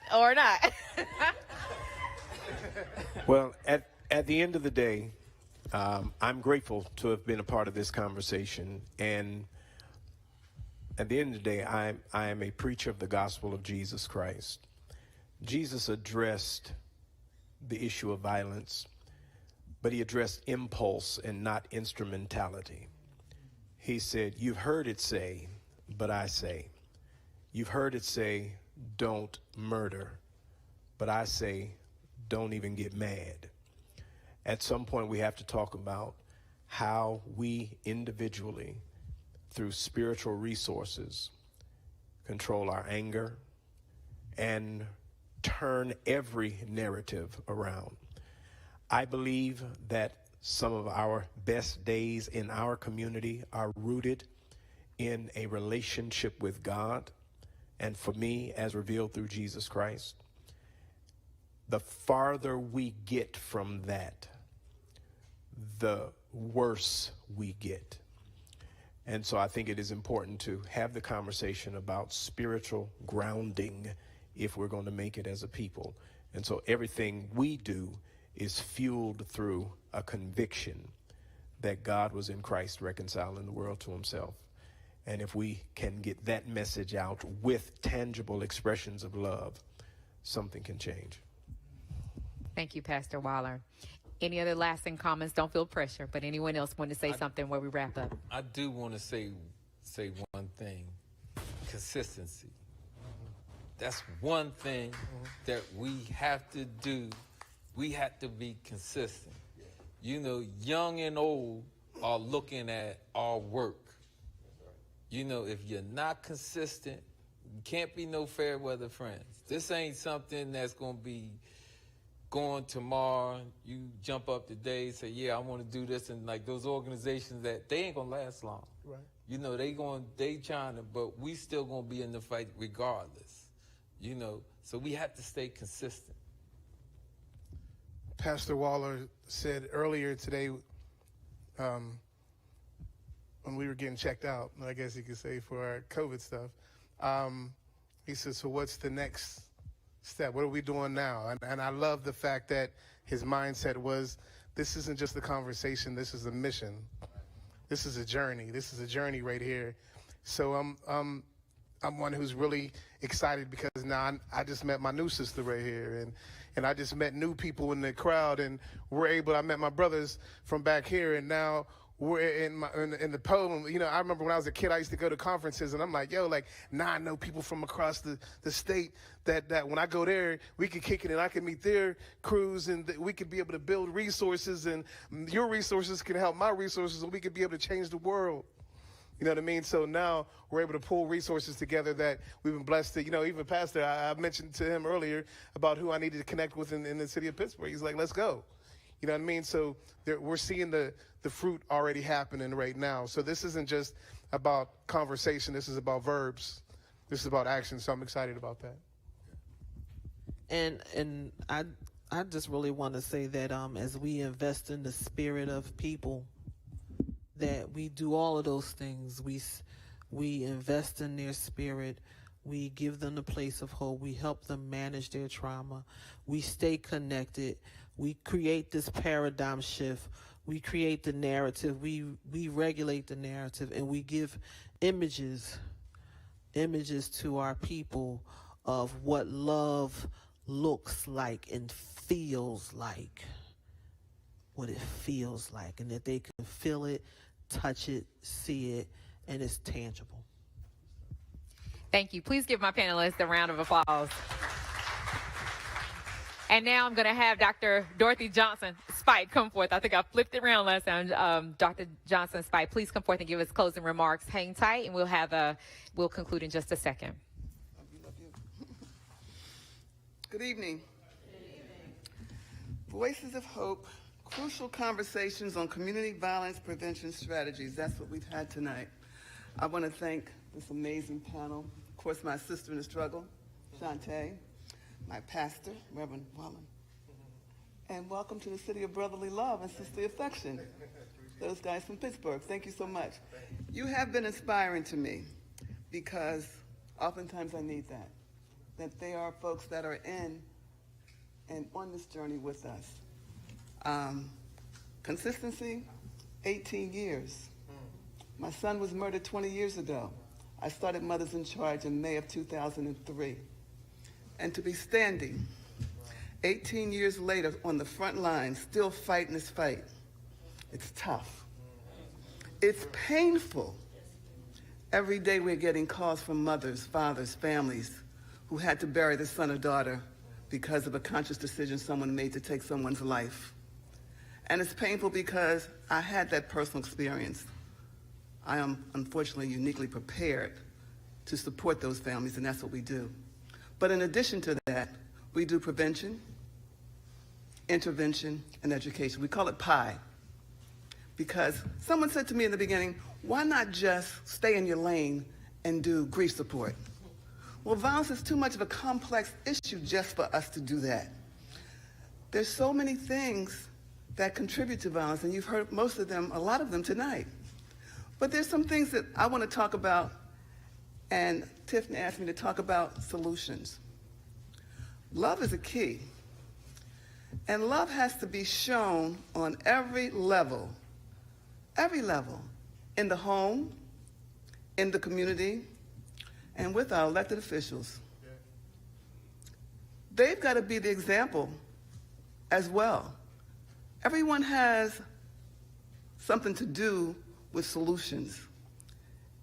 S8: Well, at the end of the day, I'm grateful to have been a part of this conversation. And at the end of the day, I am a preacher of the gospel of Jesus Christ. Jesus addressed the issue of violence, but he addressed impulse and not instrumentality. He said, you've heard it say, but I say. You've heard it say, don't murder, but I say, don't even get mad. At some point, we have to talk about how we individually, through spiritual resources, control our anger and turn every narrative around. I believe that some of our best days in our community are rooted in a relationship with God, and for me, as revealed through Jesus Christ. The farther we get from that, the worse we get. And so I think it is important to have the conversation about spiritual grounding if we're going to make it as a people. And so everything we do is fueled through a conviction that God was in Christ reconciling the world to himself. And if we can get that message out with tangible expressions of love, something can change.
S9: Thank you, Pastor Waller. Any other lasting comments? Don't feel pressure, but anyone else want to say something where we wrap up?
S7: I do want to say one thing: consistency. That's one thing that we have to do. We have to be consistent. You know, young and old are looking at our work. You know, if you're not consistent, you can't be no fair weather friends. This ain't something that's going to be going tomorrow. You jump up today, say, yeah, I want to do this. And like those organizations that they ain't going to last long.
S6: Right.
S7: You know, they trying to, but we still going to be in the fight regardless. You know, so we have to stay consistent.
S6: Pastor Waller said earlier today, when we were getting checked out, I guess you could say, for our COVID stuff, he said, so what's the next step? What are we doing now? And I love the fact that his mindset was, this isn't just a conversation, this is a mission. This is a journey. This is a journey right here. So I'm one who's really excited because now I just met my new sister right here, and I just met new people in the crowd, and I met my brothers from back here, and now we're in the poem. You know, I remember when I was a kid, I used to go to conferences, and I'm like, yo, like, now I know people from across the state that when I go there, we could kick it, and I can meet their crews, and we could be able to build resources, and your resources can help my resources, and we could be able to change the world. You know what I mean? So now we're able to pull resources together that we've been blessed to, you know, even Pastor, I mentioned to him earlier about who I needed to connect with in the city of Pittsburgh. He's like, let's go. You know what I mean? So we're seeing the fruit already happening right now. So this isn't just about conversation. This is about verbs. This is about action. So I'm excited about that.
S4: And I just really want to say that as we invest in the spirit of people, that we do all of those things. We invest in their spirit. We give them the place of hope. We help them manage their trauma. We stay connected. We create this paradigm shift. We create the narrative. We regulate the narrative, and we give images to our people of what love looks like and feels like, what it feels like, and that they can feel it, touch it, see it, and it's tangible.
S9: Thank you. Please give my panelists a round of applause. And now I'm going to have Dr. Dorothy Johnson Spike come forth. I think I flipped it around last time. Dr. Johnson Spike, please come forth and give us closing remarks. Hang tight, and we'll conclude in just a second.
S13: Love you. Good evening. Voices of Hope, crucial conversations on community violence prevention strategies. That's what we've had tonight. I want to thank this amazing panel. Of course, my sister in the struggle, Shantae, my pastor, Reverend Waller, and welcome to the city of brotherly love and sisterly affection. Those guys from Pittsburgh, thank you so much. You have been inspiring to me because oftentimes I need that they are folks that are in and on this journey with us. Consistency, 18 years. My son was murdered 20 years ago. I started Mothers in Charge in May of 2003. And to be standing 18 years later on the front line, still fighting this fight, it's tough. It's painful. Every day we're getting calls from mothers, fathers, families who had to bury their son or daughter because of a conscious decision someone made to take someone's life. And it's painful because I had that personal experience. I am unfortunately uniquely prepared to support those families, and that's what we do. But in addition to that, we do prevention, intervention, and education. We call it PIE. Because someone said to me in the beginning, why not just stay in your lane and do grief support? Well, violence is too much of a complex issue just for us to do that. There's so many things that contribute to violence, and you've heard most of them, a lot of them tonight. But there's some things that I want to talk about, and Tiffany asked me to talk about solutions. Love is a key, and love has to be shown on every level, in the home, in the community, and with our elected officials. they've got to be the example as well. Everyone has something to do with solutions.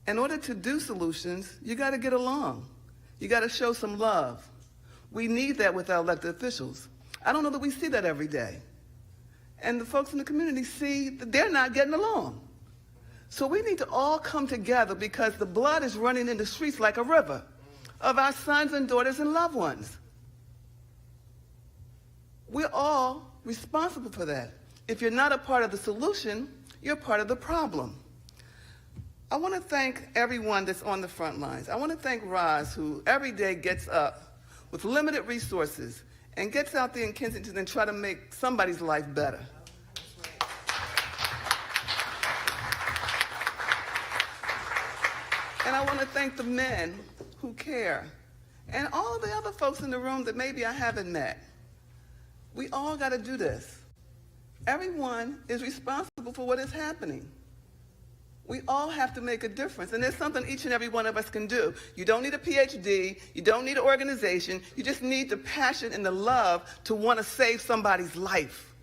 S13: In order to do solutions, you got to get along. You got to show some love. We need that with our elected officials. I don't know that we see that every day. And the folks in the community see that they're not getting along. So we need to all come together because the blood is running in the streets like a river of our sons and daughters and loved ones. We're all responsible for that. If you're not a part of the solution, you're part of the problem. I want to thank everyone that's on the front lines. I want to thank Roz, who every day gets up with limited resources and gets out there in Kensington and try to make somebody's life better. And I want to thank the men who care and all of the other folks in the room that maybe I haven't met. We all got to do this. Everyone is responsible for what is happening. We all have to make a difference, and there's something each and every one of us can do. You don't need a PhD, you don't need an organization, you just need the passion and the love to want to save somebody's life.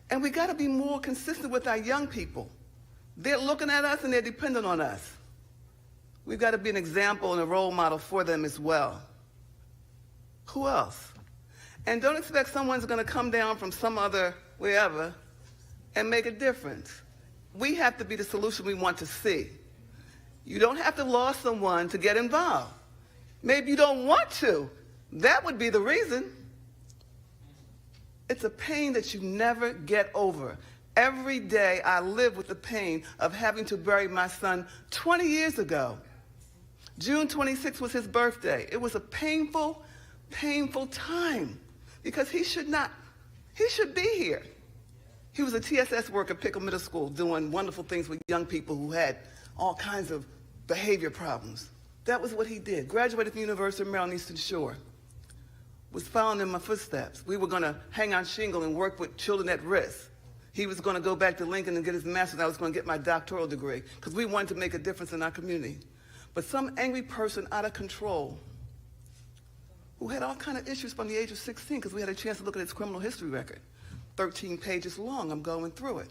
S13: And we got to be more consistent with our young people. They're looking at us and they're dependent on us. We've got to be an example and a role model for them as well. Who else? And don't expect someone's going to come down from some other wherever and make a difference. We have to be the solution we want to see. You don't have to lose someone to get involved. Maybe you don't want to. That would be the reason. It's a pain that you never get over. Every day I live with the pain of having to bury my son 20 years ago. June 26th was his birthday. It was a painful, painful time because he should be here. He was a TSS worker at Pickle Middle School doing wonderful things with young people who had all kinds of behavior problems. That was what he did. Graduated from the University of Maryland Eastern Shore. Was following in my footsteps. We were going to hang on shingle and work with children at risk. He was going to go back to Lincoln and get his master's. I was going to get my doctoral degree because we wanted to make a difference in our community. But some angry person out of control who had all kinds of issues from the age of 16 because we had a chance to look at his criminal history record. 13 pages long, I'm going through it.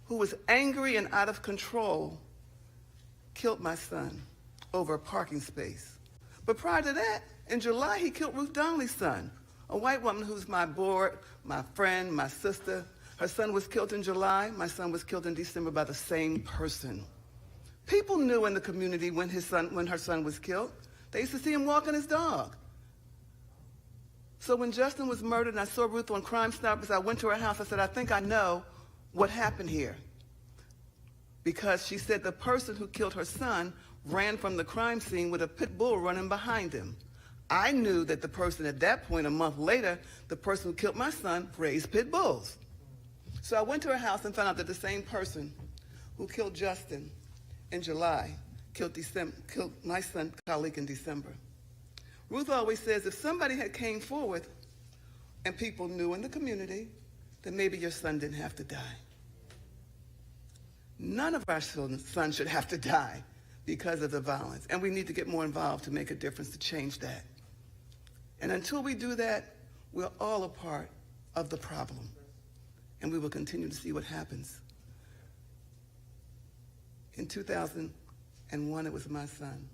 S13: Who was angry and out of control, killed my son over a parking space. But prior to that, in July, he killed Ruth Donnelly's son, a white woman who's my board, my friend, my sister. Her son was killed in July. My son was killed in December by the same person. People knew in the community when her son was killed. They used to see him walking his dog. So when Justin was murdered and I saw Ruth on Crime Stoppers, I went to her house. I said, I think I know what happened here. Because she said the person who killed her son ran from the crime scene with a pit bull running behind him. I knew that the person at that point, a month later, the person who killed my son raised pit bulls. So I went to her house and found out that the same person who killed Justin in July killed my son, colleague, in December. Ruth always says if somebody had came forward and people knew in the community, then maybe your son didn't have to die. None of our sons should have to die because of the violence, and we need to get more involved to make a difference to change that. And until we do that, we're all a part of the problem, and we will continue to see what happens. In 2001, it was my son.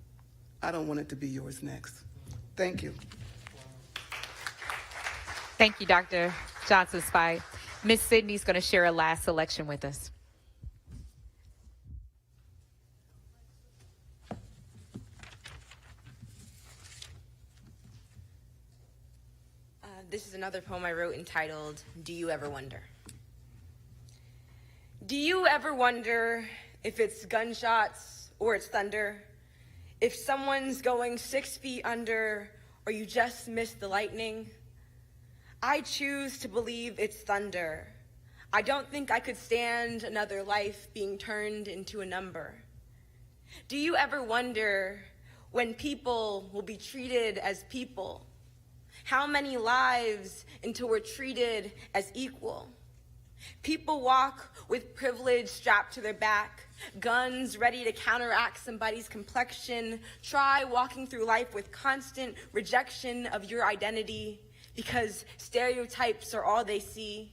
S13: I don't want it to be yours next. Thank you.
S9: Thank you, Dr. Johnson-Spite. Miss Sydney's going to share a last selection with us.
S5: This is another poem I wrote entitled, Do You Ever Wonder? Do you ever wonder if it's gunshots or it's thunder? If someone's going 6 feet under or you just missed the lightning? I choose to believe it's thunder. I don't think I could stand another life being turned into a number. Do you ever wonder when people will be treated as people? How many lives until we're treated as equal? People walk with privilege strapped to their back, guns ready to counteract somebody's complexion. Try walking through life with constant rejection of your identity because stereotypes are all they see.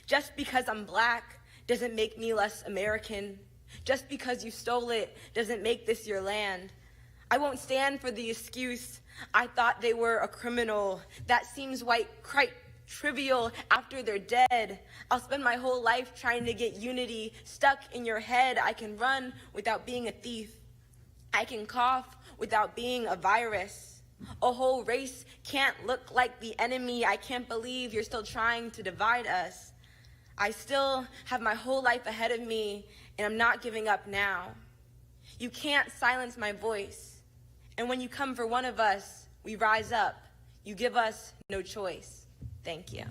S5: Just because I'm black doesn't make me less American. Just because you stole it doesn't make this your land. I won't stand for the excuse, I thought they were a criminal. That seems quite trivial after they're dead. I'll spend my whole life trying to get unity stuck in your head. I can run without being a thief. I can cough without being a virus. A whole race can't look like the enemy. I can't believe you're still trying to divide us. I still have my whole life ahead of me, and I'm not giving up now. You can't silence my voice. And when you come for one of us, we rise up. You give us no choice. Thank you.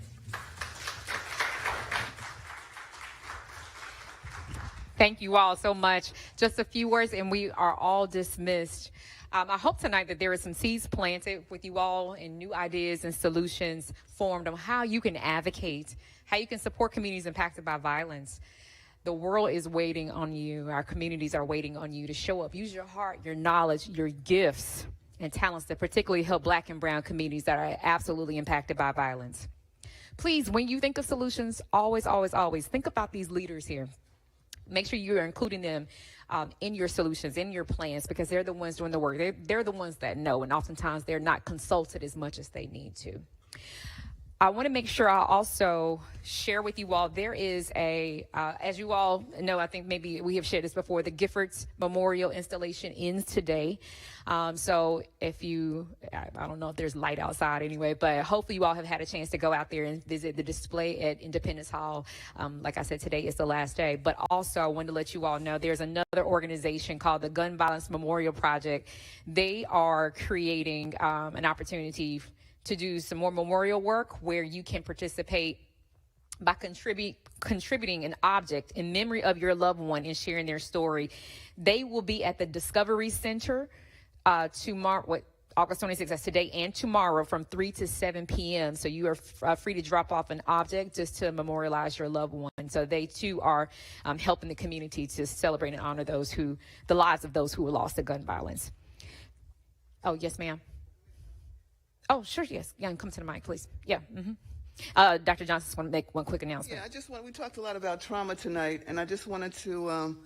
S9: Thank you all so much. Just a few words and we are all dismissed. I hope tonight that there are some seeds planted with you all and new ideas and solutions formed on how you can advocate, how you can support communities impacted by violence. The world is waiting on you. Our communities are waiting on you to show up. Use your heart, your knowledge, your gifts and talents to particularly help Black and brown communities that are absolutely impacted by violence. Please, when you think of solutions, always, always, always think about these leaders here. Make sure you are including them in your solutions, in your plans, because they're the ones doing the work. They're the ones that know, and oftentimes they're not consulted as much as they need to. I want to make sure I also share with you all, there is as you all know, I think maybe we have shared this before, the Giffords Memorial installation ends today. So if I don't know if there's light outside anyway, but hopefully you all have had a chance to go out there and visit the display at Independence Hall. Like I said, today is the last day. But also I wanted to let you all know there's another organization called the Gun Violence Memorial Project. They are creating an opportunity to do some more memorial work where you can participate by contributing an object in memory of your loved one and sharing their story. They will be at the Discovery Center tomorrow, August 26th, that's today and tomorrow from 3 to 7 p.m. So you are free to drop off an object just to memorialize your loved one. So they too are helping the community to celebrate and honor the lives of those who were lost to gun violence. Oh, yes, ma'am. Oh, sure, yes. Yeah, come to the mic, please. Yeah. Mm-hmm. Dr. Johnson, just want to make one quick announcement.
S13: Yeah, we talked a lot about trauma tonight, and I just wanted to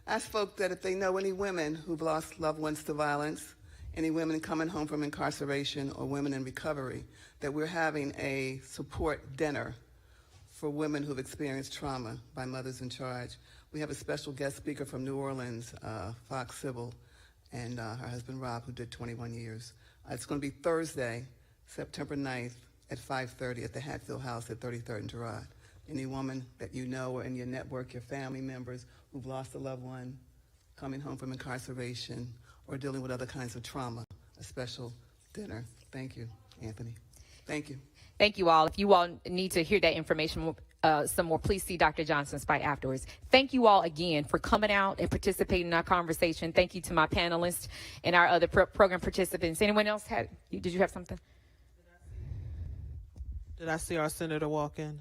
S13: ask folks that if they know any women who've lost loved ones to violence, any women coming home from incarceration or women in recovery, that we're having a support dinner for women who've experienced trauma by Mothers in Charge. We have a special guest speaker from New Orleans, Fox Sybil, and her husband Rob, who did 21 years. It's going to be Thursday, September 9th at 5:30 at the Hatfield House at 33rd and Girard. Any woman that you know or in your network, your family members who've lost a loved one, coming home from incarceration, or dealing with other kinds of trauma, a special dinner. Thank you, Anthony. Thank you.
S9: Thank you all. If you all need to hear that information some more, please see Dr. Johnson's fight afterwards. Thank you all again for coming out and participating in our conversation. Thank you to my panelists and our other program participants. Anyone else did you have something?
S14: Did I see our senator walk in?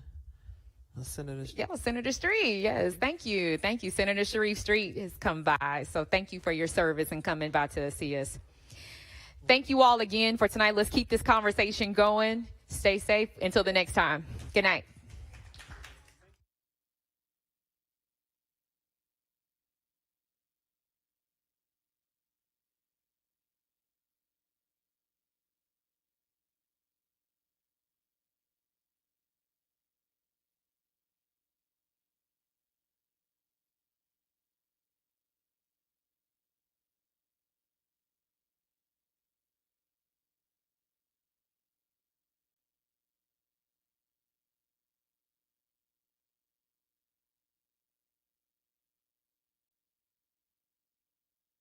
S14: Senator Street.
S9: Yeah, Senator Street. Yes, thank you. Thank you. Senator Sharif Street has come by. So thank you for your service and coming by to see us. Thank you all again for tonight. Let's keep this conversation going. Stay safe until the next time. Good night.